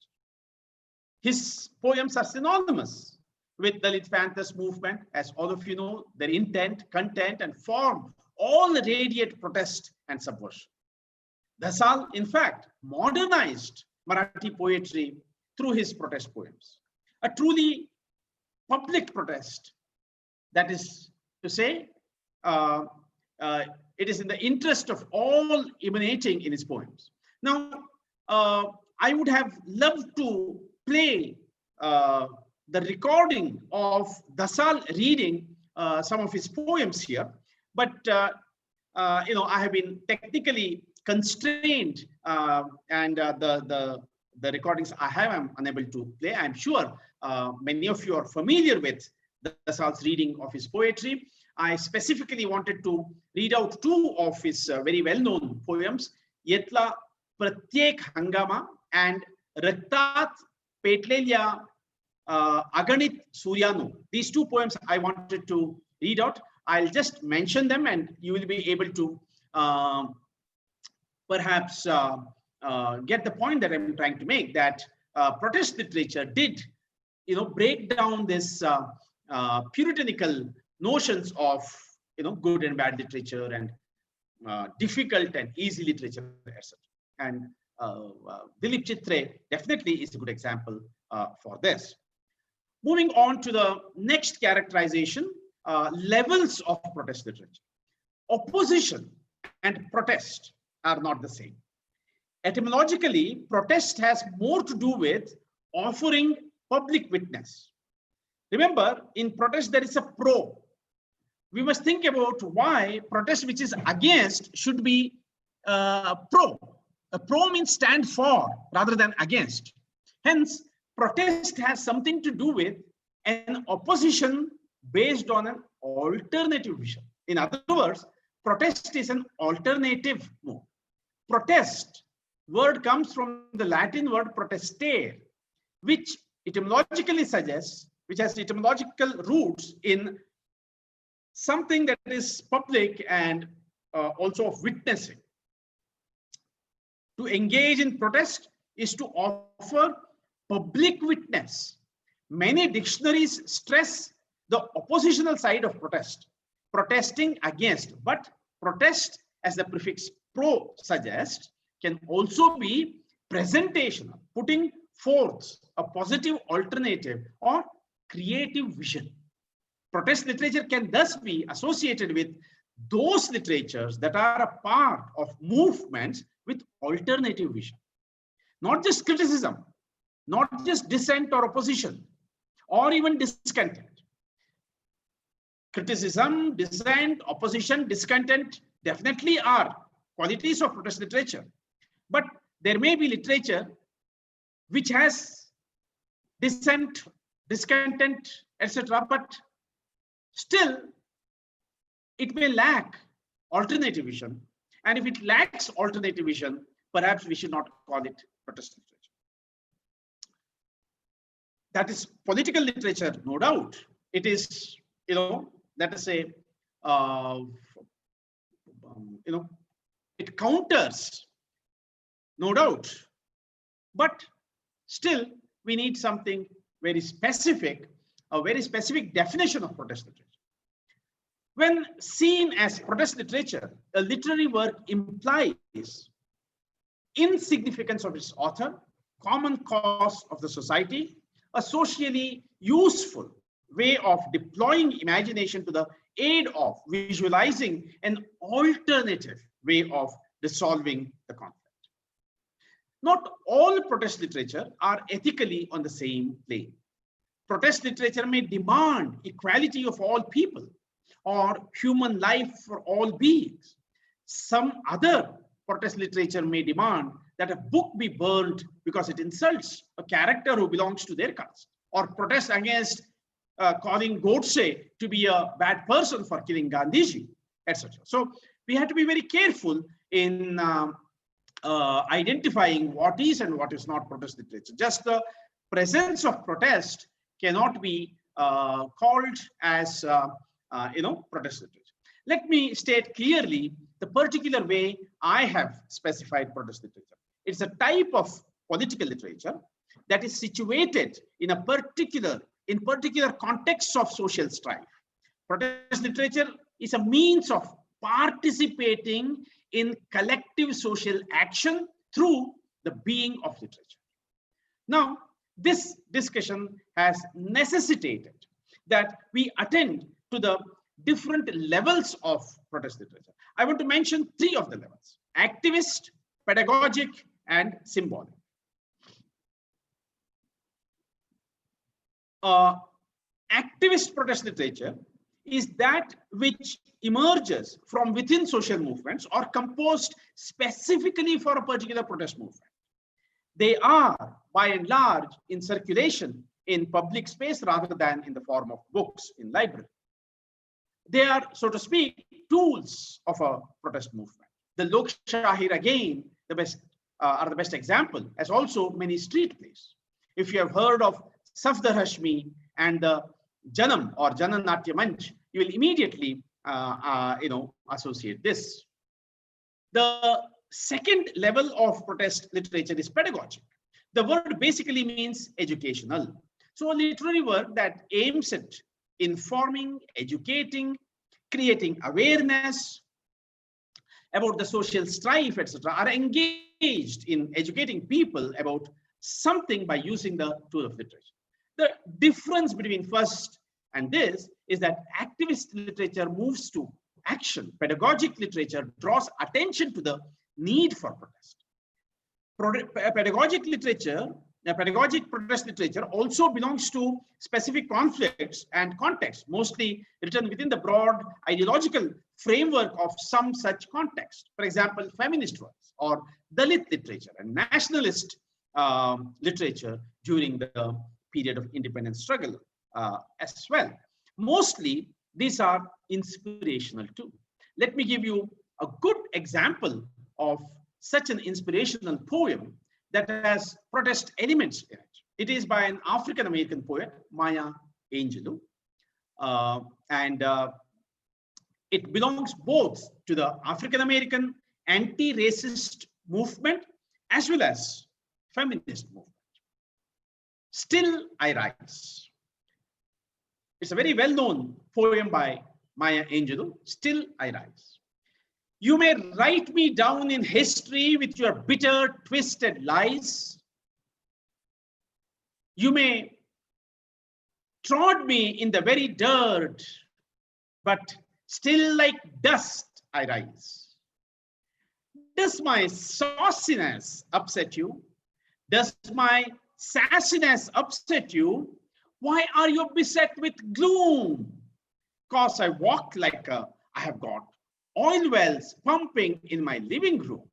His poems are synonymous with Dalit Panthers movement. As all of you know, their intent, content, and form all radiate protest and subversion. Dasal, in fact, modernized Marathi poetry through his protest poems. A truly public protest, that is to say, it is in the interest of all emanating in his poems. Now, I would have loved to play the recording of Dasal reading some of his poems here, but I have been technically constrained, and the recordings I have, I'm unable to play. I'm sure many of you are familiar with Dasal's reading of his poetry. I specifically wanted to read out two of his very well-known poems, Yetla Pratyek Hangama and Raktat Petlelia Aganit Suryano. These two poems I wanted to read out. I'll just mention them and you will be able to perhaps get the point that I'm trying to make, that protest literature did break down this puritanical notions of good and bad literature and difficult and easy literature, etc. And Dilip Chitre definitely is a good example for this. Moving on to the next characterization, levels of protest literature. Opposition and protest are not the same. Etymologically, protest has more to do with offering public witness. Remember, in protest, there is a pro. We must think about why protest which is against should be pro. A pro means stand for rather than against. Hence, protest has something to do with an opposition based on an alternative vision. In other words, protest is an alternative move. Protest word comes from the Latin word protestere, which etymologically suggests, which has etymological roots in something that is public and also of witnessing. To engage in protest is to offer public witness. Many dictionaries stress the oppositional side of protest, protesting against, but protest, as the prefix pro suggests, can also be presentational, putting forth a positive alternative or creative vision. Protest literature can thus be associated with those literatures that are a part of movements with alternative vision, not just criticism, not just dissent or opposition, or even discontent. Criticism, dissent, opposition, discontent definitely are qualities of protest literature. But there may be literature which has dissent, discontent, etc. But still, it may lack alternative vision. And if it lacks alternative vision, perhaps we should not call it protest literature. That is political literature, no doubt. It is, let us say, it counters, no doubt. But still, we need something very specific, a very specific definition of protest literature. When seen as protest literature, a literary work implies insignificance of its author, common cause of the society, a socially useful way of deploying imagination to the aid of visualizing an alternative way of resolving the conflict. Not all protest literature are ethically on the same plane. Protest literature may demand equality of all people or human life for all beings. Some other protest literature may demand that a book be burned because it insults a character who belongs to their caste, or protest against calling Godse to be a bad person for killing Gandhiji, etc. So we have to be very careful in identifying what is and what is not protest literature. Just the presence of protest cannot be called as protest literature. Let me state clearly the particular way I have specified protest literature. It's a type of political literature that is situated in particular contexts of social strife. Protest literature is a means of participating in collective social action through the being of literature. Now, this discussion has necessitated that we attend to the different levels of protest literature. I want to mention 3 of the levels: activist, pedagogic, and symbolic. Activist protest literature is that which emerges from within social movements or composed specifically for a particular protest movement. They are, by and large, in circulation in public space rather than in the form of books in library. They are, so to speak, tools of a protest movement. The Lok Shahir, again, are the best example, as also many street plays. If you have heard of Safdar Hashmi and the Janam or Janan Natya Manch, you will immediately associate this. The second level of protest literature is pedagogic. The word basically means educational. So a literary work that aims at informing, educating, creating awareness about the social strife, etc., are engaged in educating people about something by using the tool of literature. The difference between first and this is that activist literature moves to action. Pedagogic literature draws attention to the need for protest. Pedagogic protest literature also belongs to specific conflicts and contexts, mostly written within the broad ideological framework of some such context. For example, feminist works or Dalit literature and nationalist literature during the period of independence struggle as well. Mostly, these are inspirational too. Let me give you a good example of such an inspirational poem that has protest elements in it. It is by an African-American poet, Maya Angelou, and it belongs both to the African-American anti-racist movement as well as feminist movement. Still I Rise. It's a very well-known poem by Maya Angelou, Still I Rise. You may write me down in history with your bitter, twisted lies. You may trod me in the very dirt, but Still like dust I rise. Does my sauciness upset you? Does my sassiness upset you? Why are you beset with gloom? Cause I walk like I have got oil wells pumping in my living room.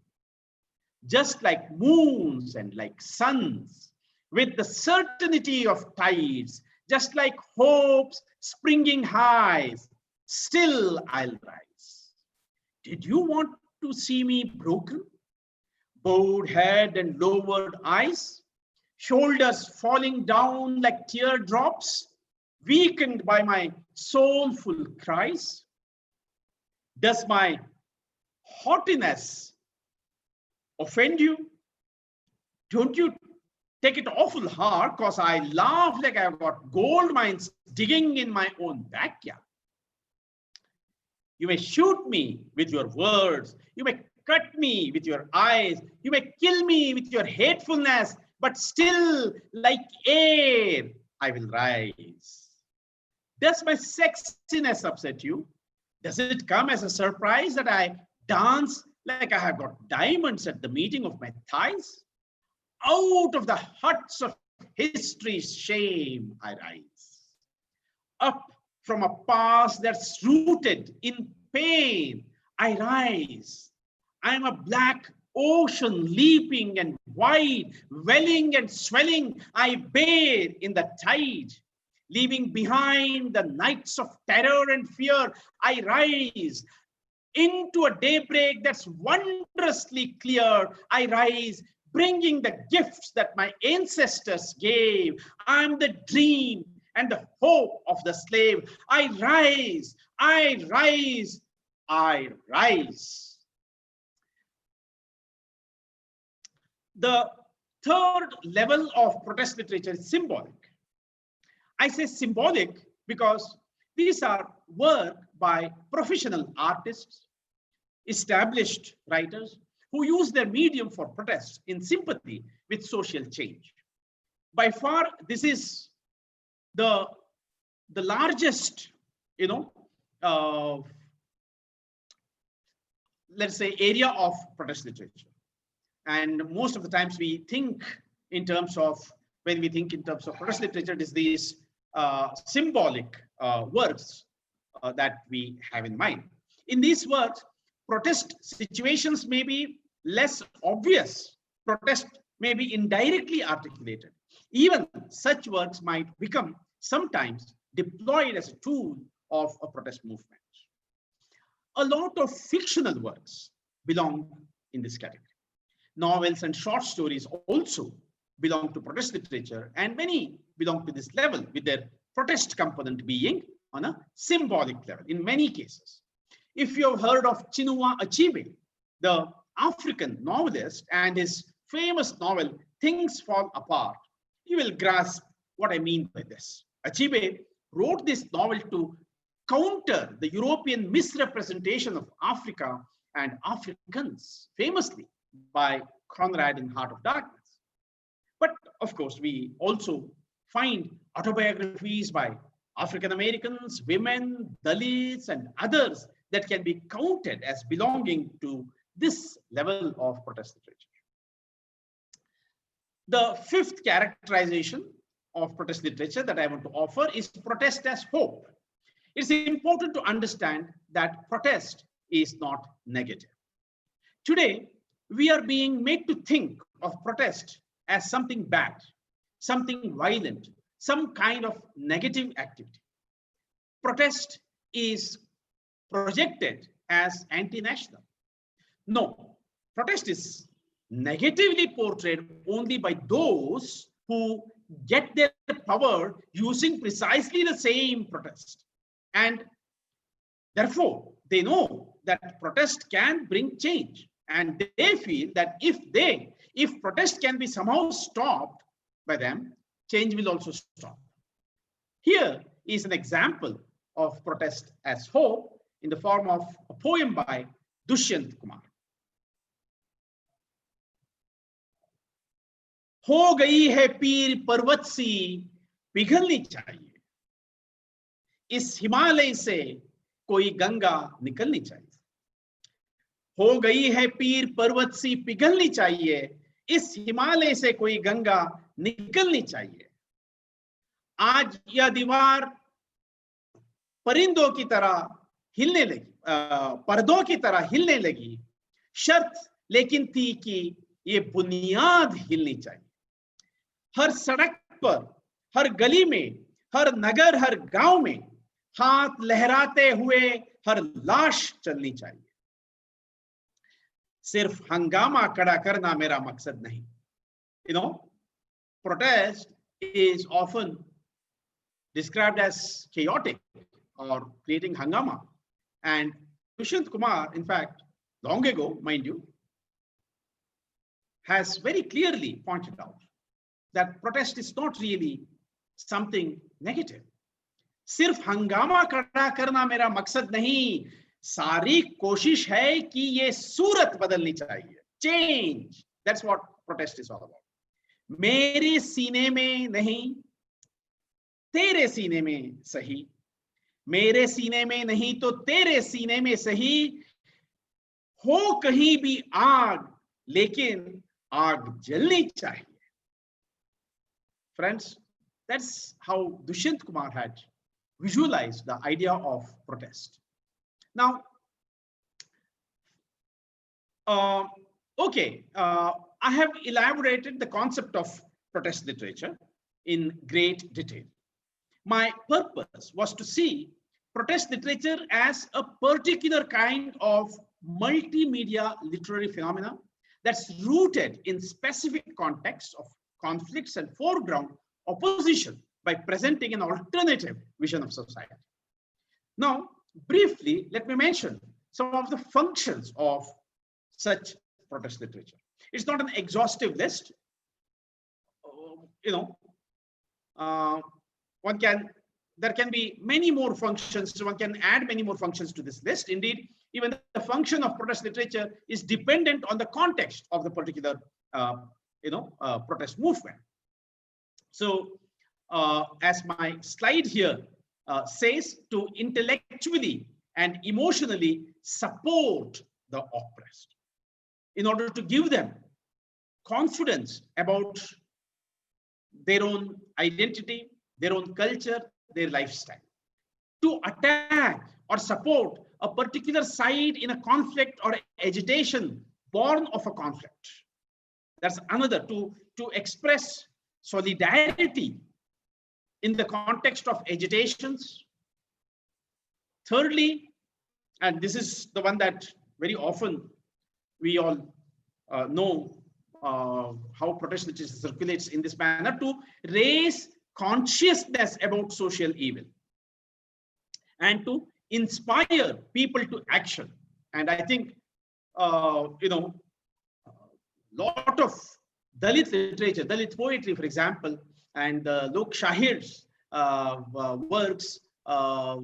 Just like moons and like suns, with the certainty of tides, just like hopes springing highs, still I'll rise. Did you want to see me broken? Bowed head and lowered eyes, shoulders falling down like teardrops, weakened by my soulful cries? Does my haughtiness offend you? Don't you take it awful hard, because I laugh like I've got gold mines digging in my own backyard. You may shoot me with your words, you may cut me with your eyes, you may kill me with your hatefulness, but still, like air, I will rise. Does my sexiness upset you? Does it come as a surprise that I dance like I have got diamonds at the meeting of my thighs? Out of the huts of history's shame I rise. Up from a past that's rooted in pain I rise. I'm a black ocean leaping and wide, welling and swelling, I bathe in the tide. Leaving behind the nights of terror and fear, I rise. Into a daybreak that's wondrously clear, I rise, bringing the gifts that my ancestors gave. I'm the dream and the hope of the slave. I rise, I rise, I rise. The third level of protest literature is symbolic. I say symbolic because these are work by professional artists, established writers who use their medium for protest in sympathy with social change. By far, this is the largest, let's say, area of protest literature. And most of the times we think in terms of, when we think in terms of protest literature, it is these symbolic works that we have in mind. In these works, protest situations may be less obvious. Protest may be indirectly articulated. Even such works might become sometimes deployed as a tool of a protest movement. A lot of fictional works belong in this category. Novels and short stories also belong to protest literature, and many belong to this level, with their protest component being on a symbolic level in many cases. If you have heard of Chinua Achebe, the African novelist, and his famous novel, Things Fall Apart, you will grasp what I mean by this. Achebe wrote this novel to counter the European misrepresentation of Africa and Africans, famously by Conrad in Heart of Darkness. But of course, we also find autobiographies by African Americans, women, Dalits, and others that can be counted as belonging to this level of protest literature. The fifth characterization of protest literature that I want to offer is protest as hope. It's important to understand that protest is not negative. Today, we are being made to think of protest as something bad, something violent, some kind of negative activity. Protest is projected as anti-national. No, protest is negatively portrayed only by those who get their power using precisely the same protest. And therefore, they know that protest can bring change. And they feel that if protest can be somehow stopped by them, change will also stop. Here is an example of protest as hope in the form of a poem by Dushyant Kumar. हो गई है पीर पर्वत सी पिघलनी चाहिए, इस हिमालय से कोई गंगा निकलनी चाहिए, हो गई है पीर पर्वत सी पिघलनी चाहिए, इस हिमालय से कोई गंगा निकलनी चाहिए। आज यह दीवार परिंदों की तरह हिलने लगी, पर्दों की तरह हिलने लगी, शर्त लेकिन थी कि ये बुनियाद हिलनी चाहिए। हर सड़क पर, हर गली में, हर नगर, हर गांव में हाथ लहराते हुए हर लाश चलनी चाहिए। सिर्फ हंगामा खड़ा करना मेरा मकसद नहीं। You know, protest is often described as chaotic or creating hangama. And Dushyanth Kumar, in fact, long ago, mind you, has very clearly pointed out that protest is not really something negative. सिर्फ हंगामा खड़ा करना मेरा मकसद नहीं, सारी कोशिश है कि ये सूरत बदलनी चाहिए. Change. That's what protest is all about. मेरे सीने में नहीं, तेरे सीने में सही, मेरे सीने में नहीं तो तेरे सीने में सही, हो कहीं भी आग लेकिन आग जलनी चाहिए. Friends, that's how Dushyanth Kumar had visualized the idea of protest. Now, I have elaborated the concept of protest literature in great detail. My purpose was to see protest literature as a particular kind of multimedia literary phenomena that's rooted in specific contexts of conflicts and foreground opposition by presenting an alternative vision of society. Now, briefly, let me mention some of the functions of such protest literature. It's not an exhaustive list. There can be many more functions. So one can add many more functions to this list. Indeed, even the function of protest literature is dependent on the context of the particular, protest movement. So, as my slide here says, to intellectually and emotionally support the oppressed, in order to give them confidence about their own identity, their own culture, their lifestyle, to attack or support a particular side in a conflict or agitation born of a conflict. That's another, to express solidarity in the context of agitations. Thirdly, and this is the one that very often we all know how protest literature circulates in this manner, to raise consciousness about social evil and to inspire people to action. And I think, lot of Dalit literature, Dalit poetry, for example, and Lok Shahid's works are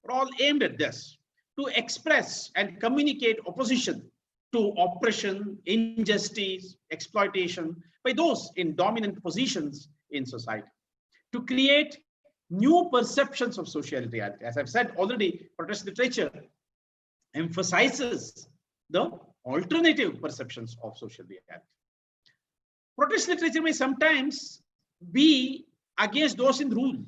all aimed at this, to express and communicate opposition to oppression, injustice, exploitation by those in dominant positions in society, to create new perceptions of social reality. As I've said already, protest literature emphasizes the alternative perceptions of social reality. Protest literature may sometimes be against those in rule.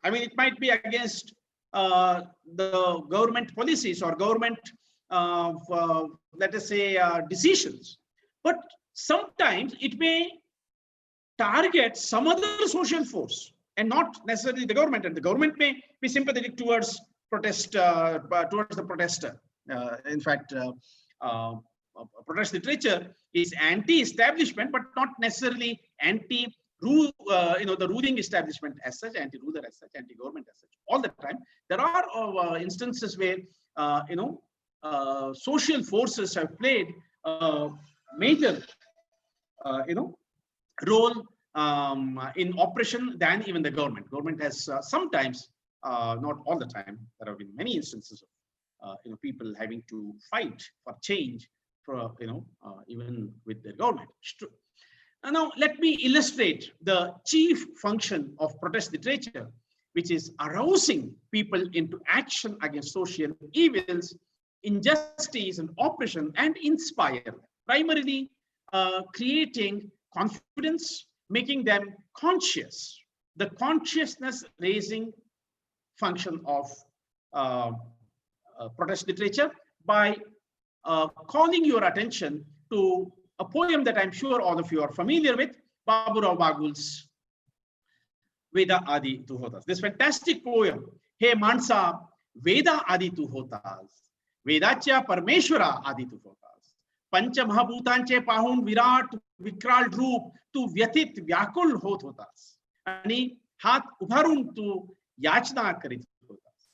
I mean, it might be against the government policies or government, let us say, decisions. But sometimes it may target some other social force and not necessarily the government. And the government may be sympathetic towards protest, towards the protester. In fact, protest literature is anti-establishment, but not necessarily anti-rule, the ruling establishment as such, anti-ruler as such, anti-government as such. All the time, there are instances where social forces have played a major, role in oppression than even the government. Government has sometimes, not all the time, there have been many instances of people having to fight for change, for even with the government. And now let me illustrate the chief function of protest literature which is arousing people into action against social evils, injustice, and oppression, and inspire, primarily creating confidence, making them conscious, the consciousness raising function of protest literature, by calling your attention to a poem that I'm sure all of you are familiar with, Baburao Bagul's Veda Adi Tu Hotas. This fantastic poem, He Mansa, Veda Adi Tu Hotas, Vedaच्या परमेश्वरा आदी तू होतास, पंचमहाभूतांचे पाहून विराट विक्राळ रूप तू व्यथित व्याकुळ होत होतास आणि हात उभारून तू याचना करीत होतास.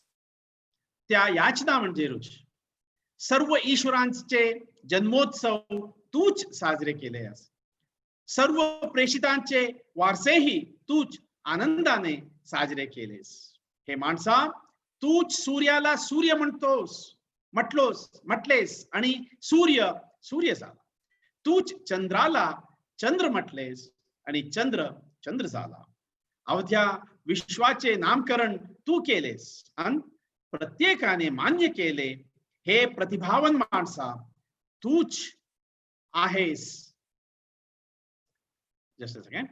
त्या याचना म्हणजे रोज सर्व ईश्वरांचे जन्मोत्सव तूच साजरे केले आहेस, सर्व प्रेषितांचे वारसेही तूच आनंदाने साजरे केलेस. हे माणसा, तूच सूर्याला सूर्य म्हटलेस आणि सूर्य सूर्य झाला. तूच चंद्राला चंद्र म्हटलेस आणि चंद्र चंद्र झाला. अवध्या विश्वाचे नामकरण तू केलेस आणि प्रत्येकाने मान्य केले. हे प्रतिभावन माणसा, तूच आहेस. Just a second.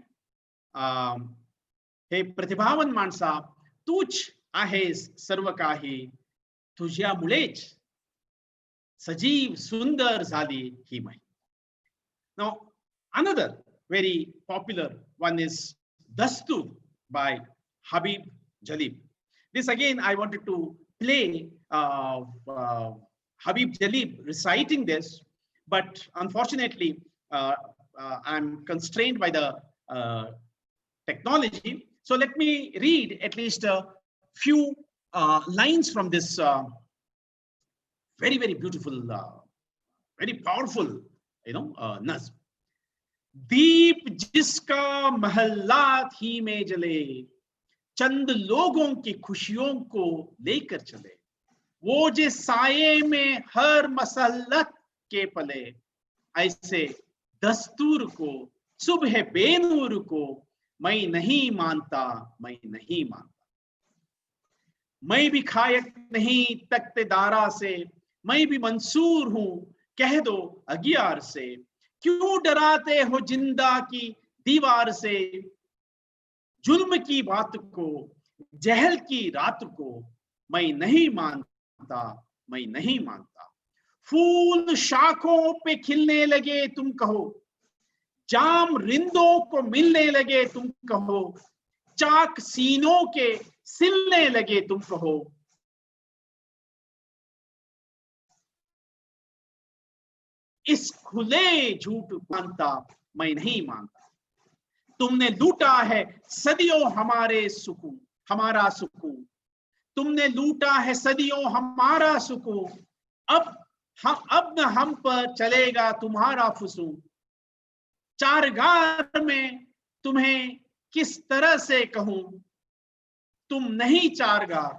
हे प्रतिभावन माणसा, तूच आहेस सर्व काही, तुझ्यामुळेच सजीव सुंदर झाली ही मै. Now, another very popular one is Dastur by Habib Jalib. This again, I wanted to play Habib Jalib reciting this, but unfortunately, I'm constrained by the technology. So let me read at least a few lines from this very, very beautiful, very powerful, nazm. दीप जिसका महल्लात ही में जले, चंद लोगों की खुशियों को लेकर चले, वो जे साये में हर मसल्लत के पले, ऐसे दस्तूर को सुबह बेनूर को मैं नहीं मानता, मैं नहीं मानता. मैं भी खायक नहीं तख्ते दारा से, मैं भी मंसूर हूं कह दो अगियार से, क्यों डराते हो जिंदा की दीवार से, जुल्म की बात को जहल की रात को मैं नहीं मानता, मैं नहीं मानता. फूल शाखों पे खिलने लगे तुम कहो, जाम रिंदों को मिलने लगे तुम कहो, चाक सीनों के सिलने लगे तुम कहो, इस खुले झूठ मानता मैं नहीं मानता. तुमने लूटा है सदियों हमारे सुकून, हमारा सुकून, तुमने लूटा है सदियों हमारा सुकून, अब न हम पर चलेगा तुम्हारा फुसून. चारगार में तुम्हें किस तरह से कहूं, तुम नहीं चारगार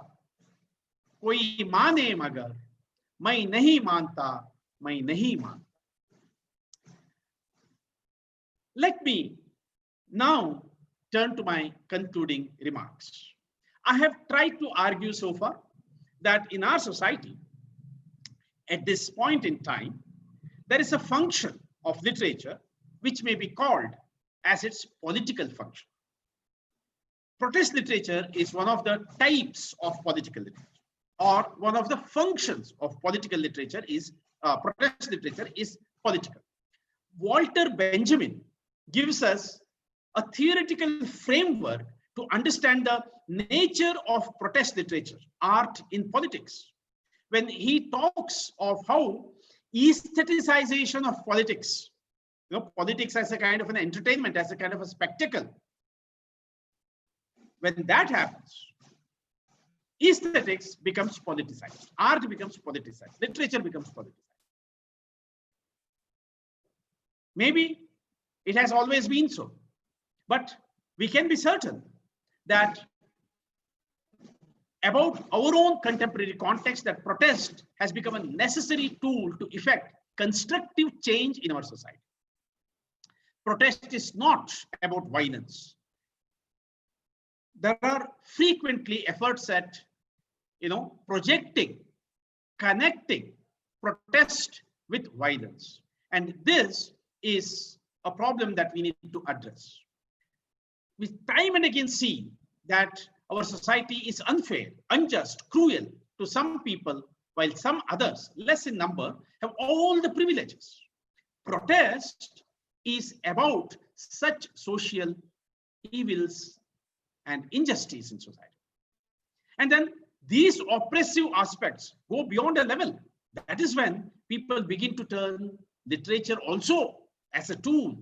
कोई माने मगर, मैं नहीं मानता, मैं नहीं मानता. Let me now turn to my concluding remarks. I have tried to argue so far that in our society, at this point in time, there is a function of literature which may be called as its political function. Protest literature is one of the types of political literature, or one of the functions of political literature is protest literature is political. Walter Benjamin gives us a theoretical framework to understand the nature of protest literature, art in politics, when he talks of how aestheticization of politics, politics as a kind of an entertainment, as a kind of a spectacle, when that happens, aesthetics becomes politicized, art becomes politicized, literature becomes politicized. Maybe it has always been so, but we can be certain that about our own contemporary context, that protest has become a necessary tool to effect constructive change in our society. Protest is not about violence. there are frequently efforts at, projecting, connecting protest with violence. And this is a problem that we need to address. We time and again see that our society is unfair, unjust, cruel to some people, while some others, less in number, have all the privileges. Protest is about such social evils and injustice in society. And then these oppressive aspects go beyond a level. That is when people begin to turn literature also as a tool.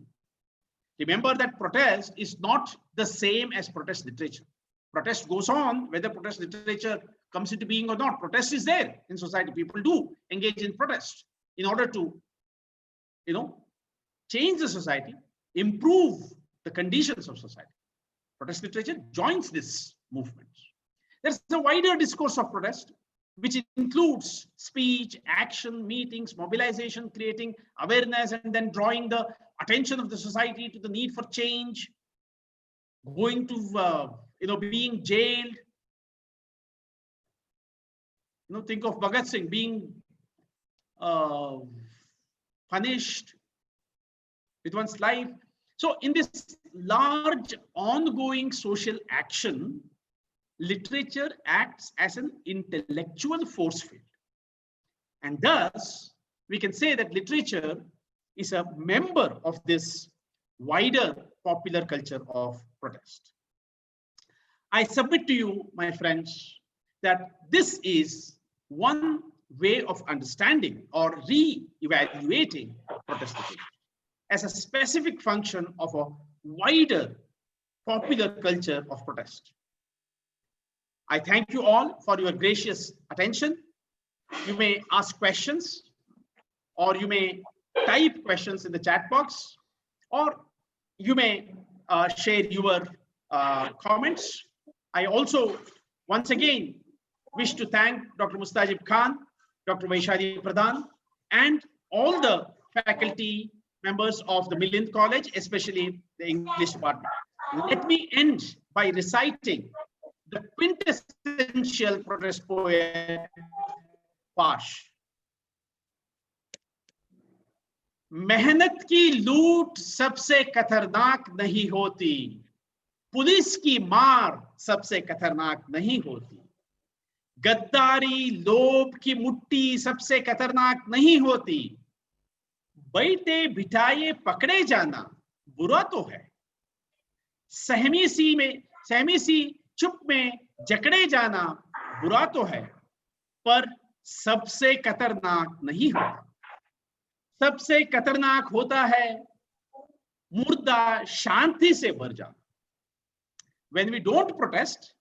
Remember that protest is not the same as protest literature. Protest goes on whether protest literature comes into being or not. Protest is there in society. People do engage in protest in order to, change the society, improve the conditions of society. Protest literature joins this movement. There's a wider discourse of protest, which includes speech, action, meetings, mobilization, creating awareness, and then drawing the attention of the society to the need for change, going to, being jailed. Think of Bhagat Singh being punished with one's life. So in this large ongoing social action, literature acts as an intellectual force field. And thus, we can say that literature is a member of this wider popular culture of protest. I submit to you, my friends, that this is one way of understanding or re-evaluating protest literature as a specific function of a wider popular culture of protest. I thank you all for your gracious attention. You may ask questions, or you may type questions in the chat box, or you may share your comments. I also, once again, wish to thank Dr. Mustajib Khan, Dr. Vaishali Pradhan, and all the faculty members of the Million College, especially the English department. Let me end by reciting the quintessential protest poem, Pash. मेहनत की लूट सबसे खतरनाक नहीं होती, police की मार सबसे खतरनाक नहीं होती, गद्दारी लोभ की मुट्ठी सबसे खतरनाक नहीं होती, बैठे बिठाए पकड़े जाना बुरा तो है, सहमी सी चुप में जकड़े जाना बुरा तो है, पर सबसे खतरनाक नहीं होता। सबसे खतरनाक होता है मुर्दा शांति से मर जाना। When we don't protest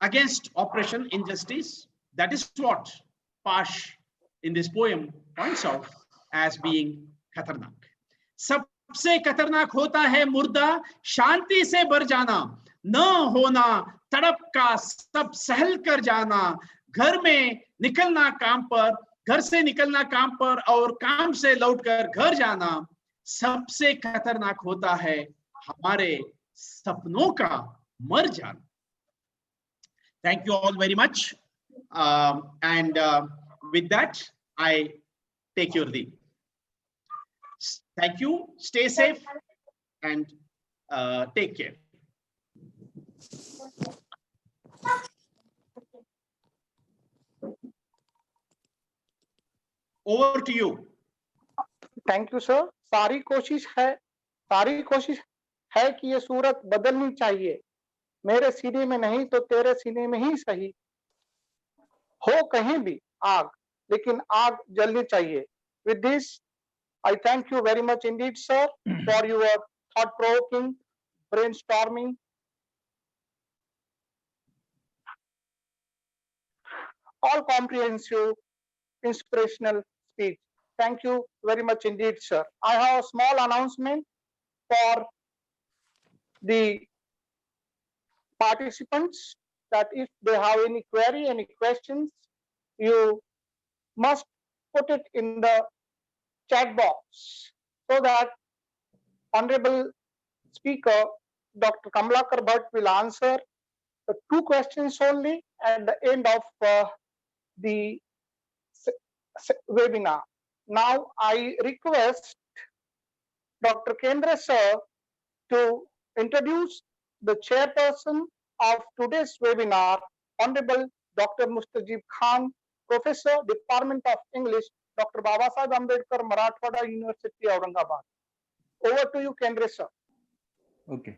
against oppression, injustice, that is what Pash in this poem points out as being खतरनाक। सबसे खतरनाक होता है मुर्दा शांति से मर जाना, न होना तड़प का सब सहल कर जाना, घर में निकलना काम पर, घर से निकलना काम पर और काम से लौटकर घर जाना, सबसे खतरनाक होता है हमारे सपनों का मर जाना। Thank you all very much, and with that I take your leave. Thank you, stay safe and take care. Over to you. Thank you sir. सारी कोशिश है कि ये सूरत बदलनी चाहिए, मेरे सीने में नहीं तो तेरे सीने में ही सही, हो कहीं भी आग लेकिन आग जलनी चाहिए। With this, I thank you very much indeed, sir, for your thought-provoking, brainstorming, all comprehensive, inspirational speech. Thank you very much indeed, sir. I have a small announcement for the participants that if they have any query, any questions, you must put it in the chat box so that Honorable Speaker Dr. Kamlakar Bhatt will answer the 2 questions only at the end of the webinar. Now I request Dr. Kendra sir to introduce the chairperson of today's webinar, Honorable Dr. Mustajib Khan, Professor, Department of English, Dr. Babasaheb Ambedkar, Marathwada University, Aurangabad. Over to you, Kendra sir. Okay.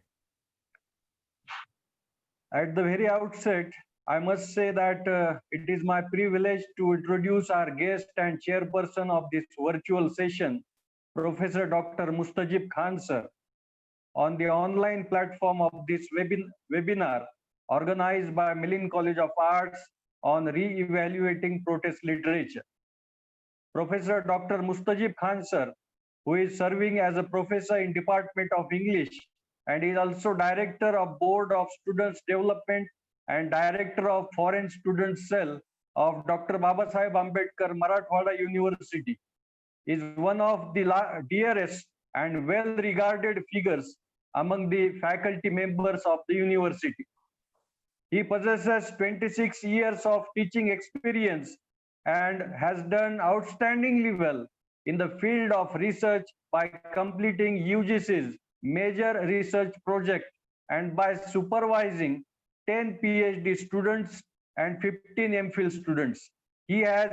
At the very outset, I must say that it is my privilege to introduce our guest and chairperson of this virtual session, Professor Dr. Mustajib Khan sir, on the online platform of this webinar organized by Millen College of Arts on re-evaluating protest literature. Professor Dr. Mustajib Khan sir, who is serving as a professor in Department of English and is also Director of Board of Students Development and Director of Foreign Students Cell of Dr. Babasaheb Ambedkar Marathwada University, is one of the dearest and well-regarded figures among the faculty members of the university. He possesses 26 years of teaching experience and has done outstandingly well in the field of research by completing UGC's major research project and by supervising 10 PhD students and 15 MPhil students. He has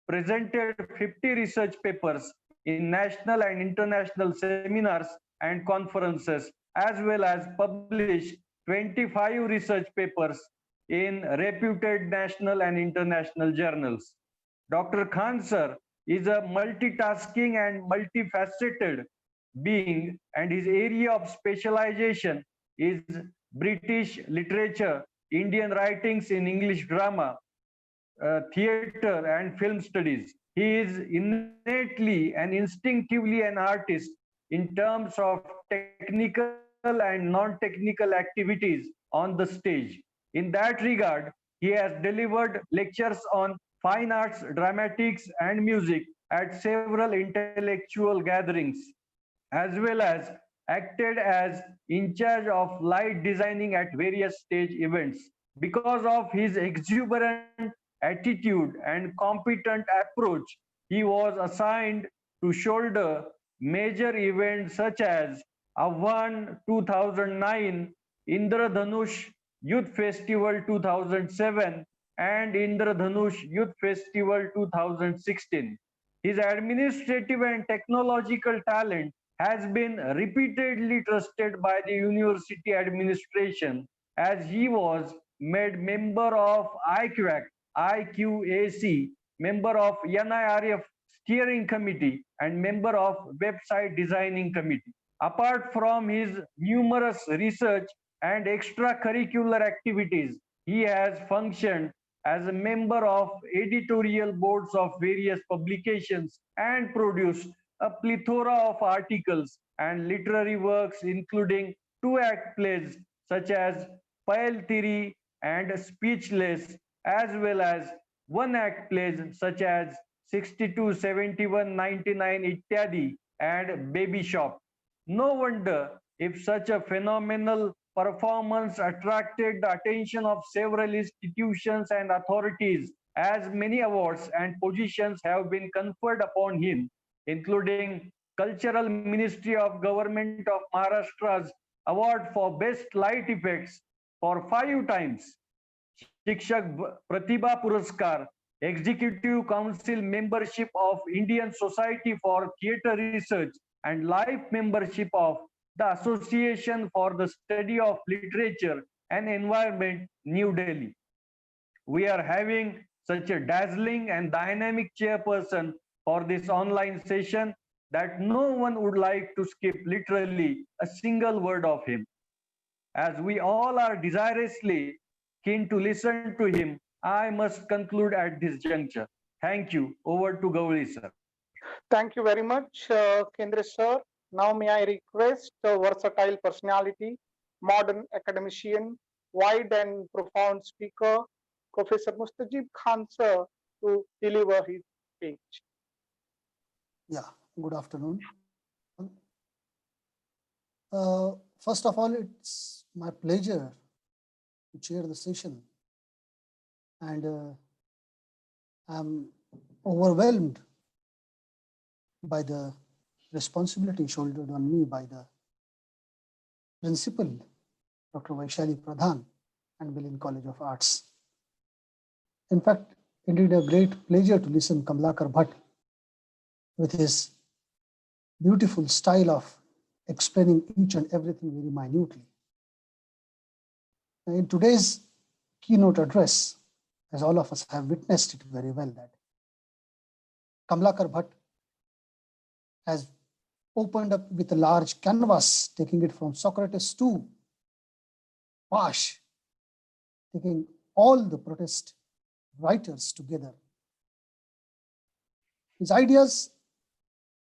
presented 50 research papers in national and international seminars and conferences, as well as published 25 research papers in reputed national and international journals. Dr. Khan sir is a multitasking and multifaceted being, and his area of specialization is British literature, Indian writings in English drama, theater and film studies. He is innately and instinctively an artist in terms of technical and non-technical activities on the stage. In that regard, he has delivered lectures on fine arts, dramatics and music at several intellectual gatherings, as well as acted as in charge of light designing at various stage events. Because of his exuberant attitude and competent approach, he was assigned to shoulder major events such as Ahvan 2009, Indradhanush Youth Festival 2007, and Indradhanush Youth Festival 2016. His administrative and technological talent has been repeatedly trusted by the university administration, as he was made member of IQAC, member of NIRF steering committee, and member of website designing committee. Apart from his numerous research and extracurricular activities, he has functioned as a member of editorial boards of various publications and produced a plethora of articles and literary works, including 2-act plays such as Pael Thiri and Speechless, as well as 1-act plays such as 62, 71, 99, Ityadi and Baby Shop. No wonder if such a phenomenal performance attracted the attention of several institutions and authorities, as many awards and positions have been conferred upon him, including Cultural Ministry of Government of Maharashtra's award for Best Light Effects for 5 times, Shikshak Pratibha Puraskar, Executive Council membership of Indian Society for Theatre Research, and life membership of the Association for the Study of Literature and Environment, New Delhi. We are having such a dazzling and dynamic chairperson for this online session that no one would like to skip literally a single word of him. As we all are desirously keen to listen to him, I must conclude at this juncture. Thank you. Over to Gauri sir. Thank you very much, Kendra sir. Now may I request a versatile personality, modern academician, wide and profound speaker, Professor Mustajib Khan sir, to deliver his speech. Yeah, good afternoon. First of all, it's my pleasure to chair the session, and I'm overwhelmed by the responsibility shouldered on me by the principal, Dr. Vaishali Pradhan, and Berlin College of Arts. In fact, indeed a great pleasure to listen Kamlakar Bhatt with his beautiful style of explaining each and everything very minutely. In today's keynote address, as all of us have witnessed it very well, that Kamlakar Bhatt has opened up with a large canvas, taking it from Socrates to Pash, taking all the protest writers together. His ideas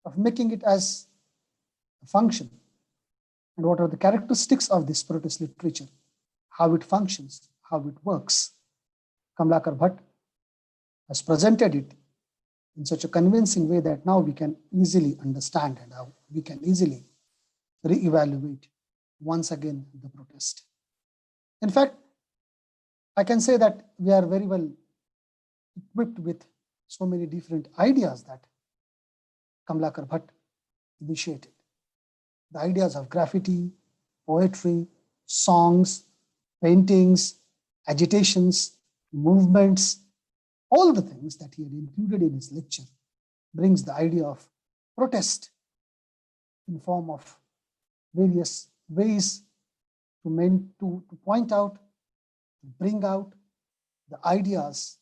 of making it as a function, and what are the characteristics of this protest literature, how it functions, how it works. Kamlakar Bhatt has presented it in such a convincing way that now we can easily understand and how we can easily reevaluate once again the protest. In fact, I can say that we are very well equipped with so many different ideas that Kamlakar Bhatt initiated. The ideas of graffiti, poetry, songs, paintings, agitations, movements, all the things that he had included in his lecture brings the idea of protest in form of various ways to point out, to bring out the ideas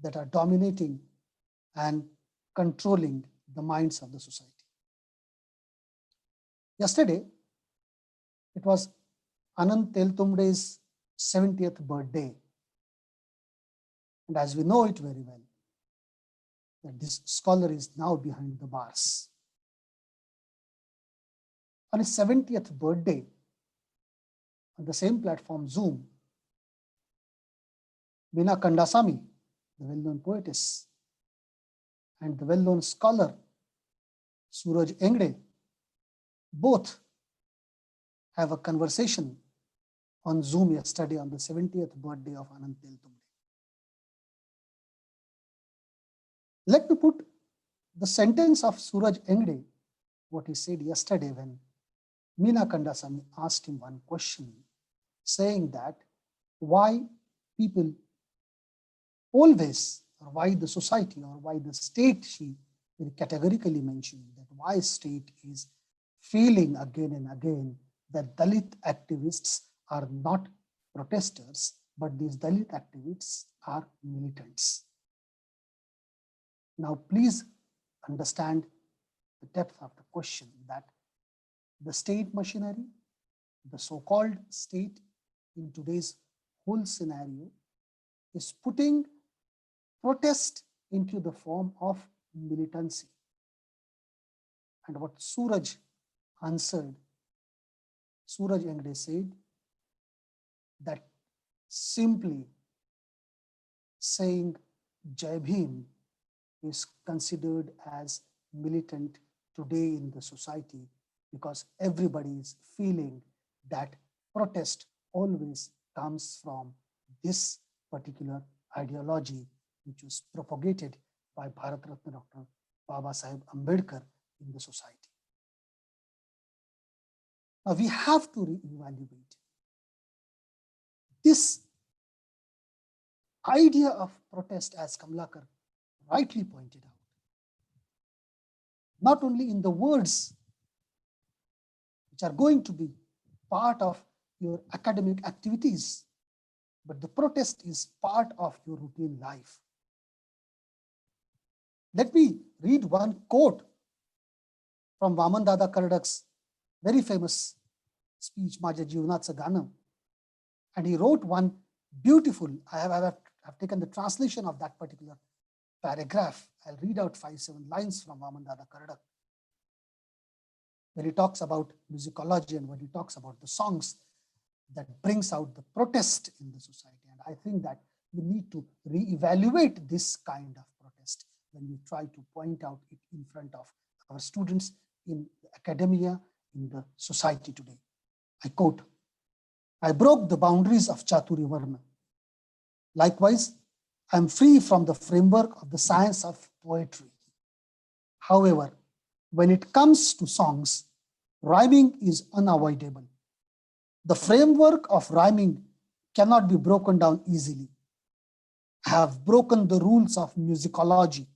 that are dominating and controlling the minds of the society. Yesterday, it was Anand Teltumde's 70th birthday. And as we know it very well, that this scholar is now behind the bars. On his 70th birthday, on the same platform, Zoom, Meena Kandasamy, the well-known poetess, and the well-known scholar, Suraj Engde, both have a conversation on Zoom yesterday on the 70th birthday of Anand Teltumde. Let me put the sentence of Suraj Engde, what he said yesterday when Meena Kandasamy asked him one question, saying that why people always, or why the society, or why the state, she very categorically mentioned that why state is feeling again and again that Dalit activists are not protesters, but these Dalit activists are militants. Now, please understand the depth of the question, that the state machinery, the so-called state in today's whole scenario, is putting protest into the form of militancy. And what Suraj answered, Suraj Engde said that simply saying Jai Bhim is considered as militant today in the society, because everybody is feeling that protest always comes from this particular ideology, which was propagated by Bharat Ratna Dr. Baba Saheb Ambedkar in the society. Now we have to reevaluate this idea of protest, as Kamlakar rightly pointed out, not only in the words which are going to be part of your academic activities, but the protest is part of your routine life. Let me read one quote from Vaman Dada Kardak's very famous speech, माझ्या जीवनाचं गाणं. And he wrote one beautiful, I have taken the translation of that particular paragraph. I'll read out 5-7 lines from Vaman Dada Kardak, when he talks about musicology and when he talks about the songs that brings out the protest in the society. And I think that we need to reevaluate this kind of protest when we try to point out it in front of our students in academia, in the society today. I quote, I broke the boundaries of Chaturi Varna. Likewise, I am free from the framework of the science of poetry. However, when it comes to songs, rhyming is unavoidable. The framework of rhyming cannot be broken down easily. I have broken the rules of musicology.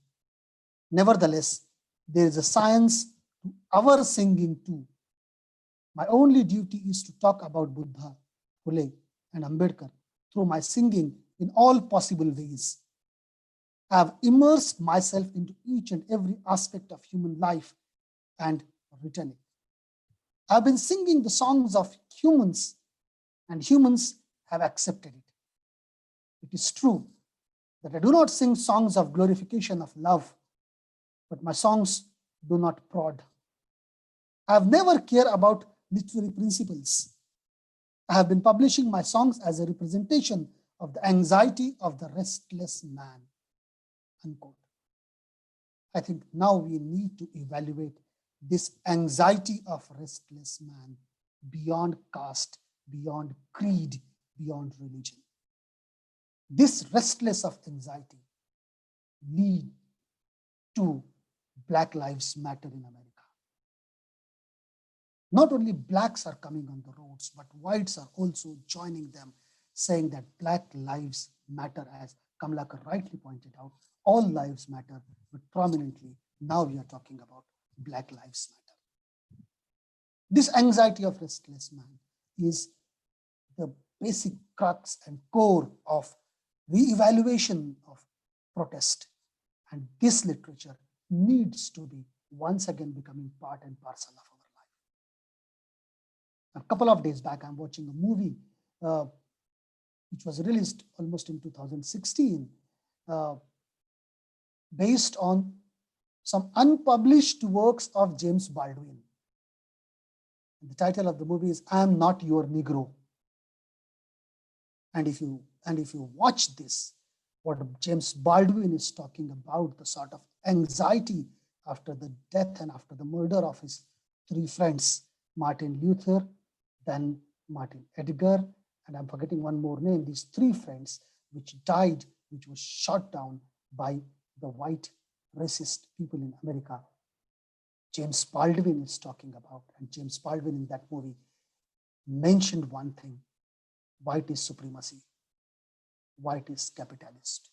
Nevertheless, there is a science to our singing too. My only duty is to talk about Buddha, Phule, and Ambedkar through my singing in all possible ways. I have immersed myself into each and every aspect of human life and written it. I have been singing the songs of humans, and humans have accepted it. It is true that I do not sing songs of glorification of love, but my songs do not prod. I have never cared about literary principles. I have been publishing my songs as a representation of the anxiety of the restless man, unquote. I think now we need to evaluate this anxiety of restless man beyond caste, beyond creed, beyond religion. This restless of anxiety lead to Black Lives Matter in America. Not only blacks are coming on the roads, but whites are also joining them, saying that Black Lives Matter, as Kamlakar rightly pointed out, all lives matter, but prominently now we are talking about Black Lives Matter. This anxiety of restless man is the basic crux and core of re-evaluation of protest. And this literature needs to be once again becoming part and parcel of our life. A couple of days back, I'm watching a movie which was released almost in 2016, based on some unpublished works of James Baldwin. The title of the movie is I Am Not Your Negro. And if you watch this, what James Baldwin is talking about, the sort of anxiety after the death and after the murder of his three friends, Martin Luther, then Martin Edgar, and I'm forgetting one more name, these three friends which died, which was shot down by the white racist people in America. James Baldwin is talking about, and James Baldwin in that movie mentioned one thing: white is supremacy, white is capitalist.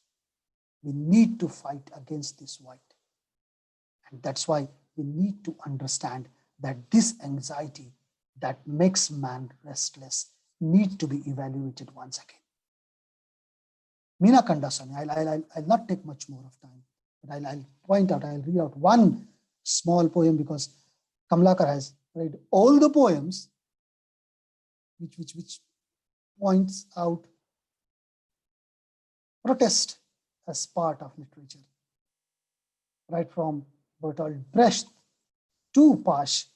We need to fight against this white. And that's why we need to understand that this anxiety that makes man restless needs to be evaluated once again. Meena Kandasamy, I'll not take much more of time, but I'll read out one small poem, because Kamlakar has read all the poems which points out protest as part of literature. Right from Bertolt Brecht to Pasch,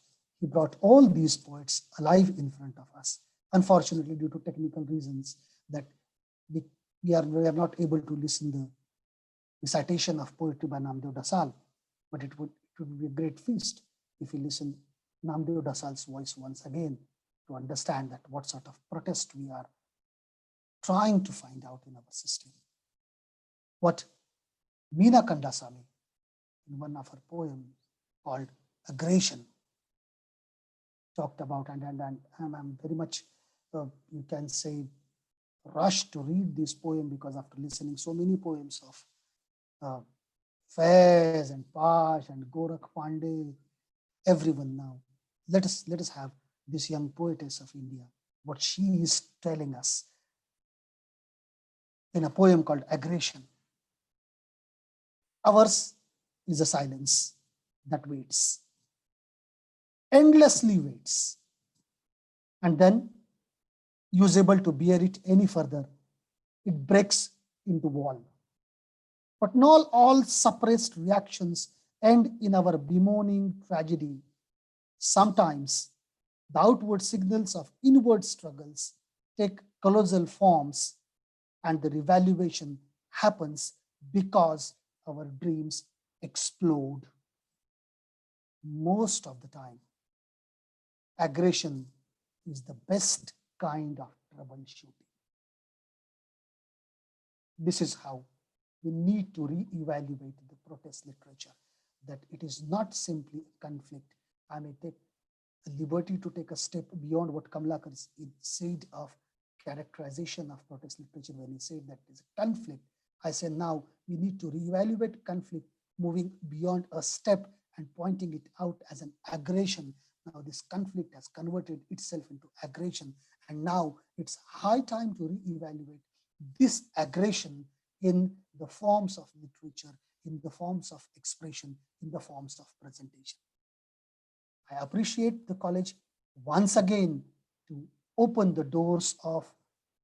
he brought all these poets alive in front of us. Unfortunately, due to technical reasons, that we are not able to listen the recitation of poetry by Namdev Dasal, but it would be a great feast if we listen Namdev Dasal's voice once again to understand that what sort of protest we are trying to find out in our system. What Meena Kandasamy, in one of her poems called Aggression, talked about, and I'm very much, you can say, rushed to read this poem, because after listening so many poems of Faiz and Pasch and Gorakh Pandey, everyone now, let us have this young poetess of India, what she is telling us in a poem called Aggression. Ours is a silence that waits, endlessly waits, and then, usable to bear it any further, it breaks into wall. But not all suppressed reactions end in our bemoaning tragedy. Sometimes the outward signals of inward struggles take colossal forms, and the revaluation happens because our dreams explode. Most of the time, aggression is the best kind of troubleshooting. This is how we need to re-evaluate the protest literature, that it is not simply a conflict. I may take the liberty to take a step beyond what Kamlakar said of characterization of protest literature when he said that it is a conflict. I say now we need to reevaluate conflict, moving beyond a step and pointing it out as an aggression. Now this conflict has converted itself into aggression, and now it's high time to reevaluate this aggression in the forms of literature, in the forms of expression, in the forms of presentation. I appreciate the college once again to open the doors of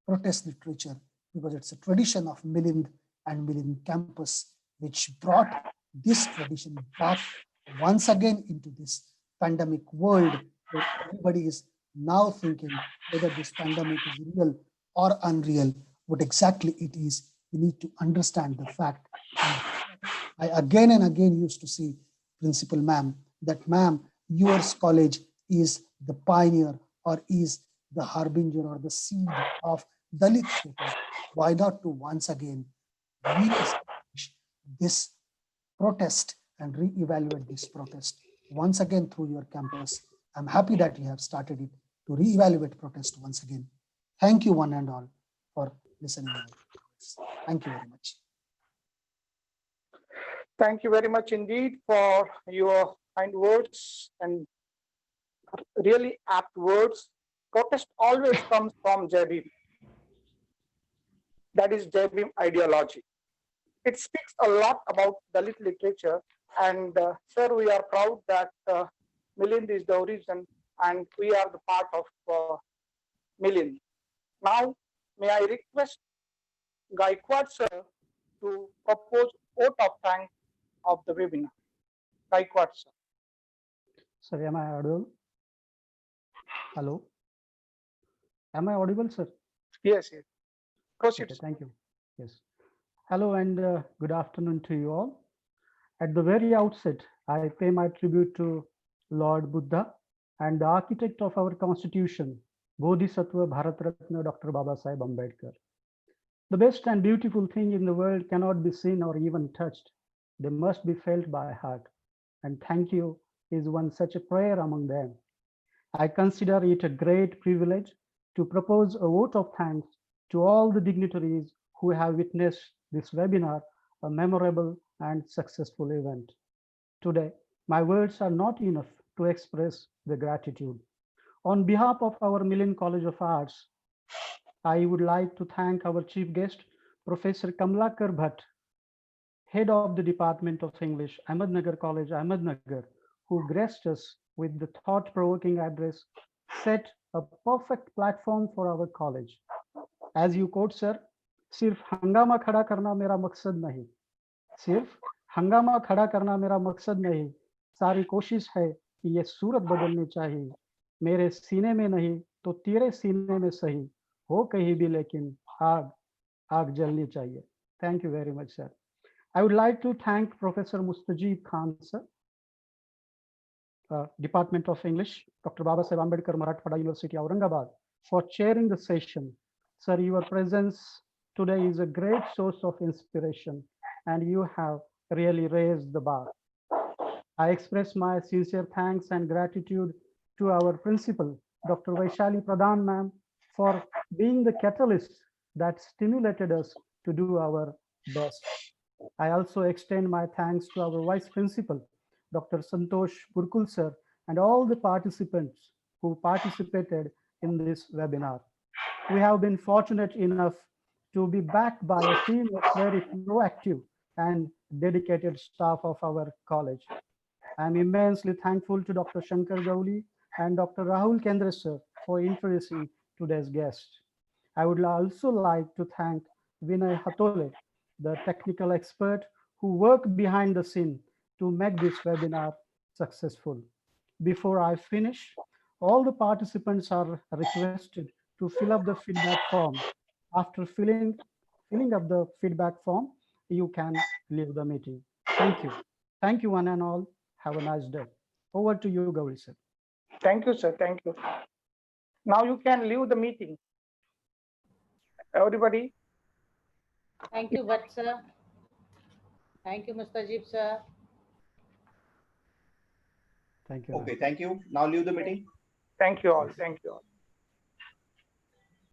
protest literature, because it's a tradition of Milind and Milind campus which brought this tradition back once again into this pandemic world, where everybody is now thinking whether this pandemic is real or unreal, what exactly it is. We need to understand the fact. I again and again used to say, Principal Ma'am, that ma'am, yours college is the pioneer or is the harbinger or the seed of Dalit theatre. Why not to once again re-establish this protest and re-evaluate this protest once again through your campus? I'm happy that you have started it to re-evaluate protest once again. Thank you one and all for listening. Thank you very much. Thank you very much indeed for your kind words and really apt words. Protest always comes from Jai Bhim. That is Jai Bhim ideology. It speaks a lot about Dalit literature, and sir, we are proud that Milind is the origin and we are the part of Milind. Now, may I request Gaikwad sir to propose vote of thanks of the webinar. Gaikwad sir. Sir, am I audible? Hello? Am I audible, sir? Yes, yes. Proceed. Okay, thank you. Yes. Hello and good afternoon to you all. At the very outset, I pay my tribute to Lord Buddha and the architect of our constitution, Bodhisattva Bharat Ratna Dr. Babasaheb Ambedkar. The best and beautiful thing in the world cannot be seen or even touched. They must be felt by heart. And thank you is one such a prayer among them. I consider it a great privilege to propose a vote of thanks to all the dignitaries who have witnessed this webinar, a memorable and successful event. Today, my words are not enough to express the gratitude. On behalf of our Milind College of Arts, I would like to thank our chief guest, Professor Kamlakar Bhatt, head of the Department of English, Ahmednagar College, Ahmednagar, who graced us with the thought-provoking address, set a perfect platform for our college. As you quote, sir, सिर्फ हंगामा खड़ा करना मेरा मकसद नहीं, सिर्फ हंगामा खड़ा करना मेरा मकसद नहीं, सारी कोशिश है कि ये सूरत बदलनी चाहिए, मेरे सीने में नहीं तो तेरे सीने में सही, हो कहीं भी लेकिन आग आग जलनी चाहिए. Thank you very much, sir. I would like to thank Professor Mustajib Khan, sir, Department of English, Dr. Babasaheb Ambedkar Marathwada University, Aurangabad, for chairing the session. Sir, your presence today is a great source of inspiration, and you have really raised the bar. I express my sincere thanks and gratitude to our principal, Dr. Vaishali Pradhan ma'am, for being the catalyst that stimulated us to do our best. I also extend my thanks to our vice principal, Dr. Santosh Purkul sir, and all the participants who participated in this webinar. We have been fortunate enough to be backed by a team of very proactive and dedicated staff of our college. I'm immensely thankful to Dr. Shankar Gauli and Dr. Rahul Kendre sir for introducing today's guest. I would also like to thank Vinay Hatole, the technical expert who worked behind the scene to make this webinar successful. Before I finish, all the participants are requested to fill up the feedback form. After filling up the feedback form, you can leave the meeting. Thank you. Thank you one and all. Have a nice day. Over to you, Gauri sir. Thank you, sir. Thank you. Now you can leave the meeting. Everybody. Thank you, Bhatt sir. Thank you, Mustajib sir. Thank you. Okay, thank you. Now leave the meeting. Thank you all. Thank you all.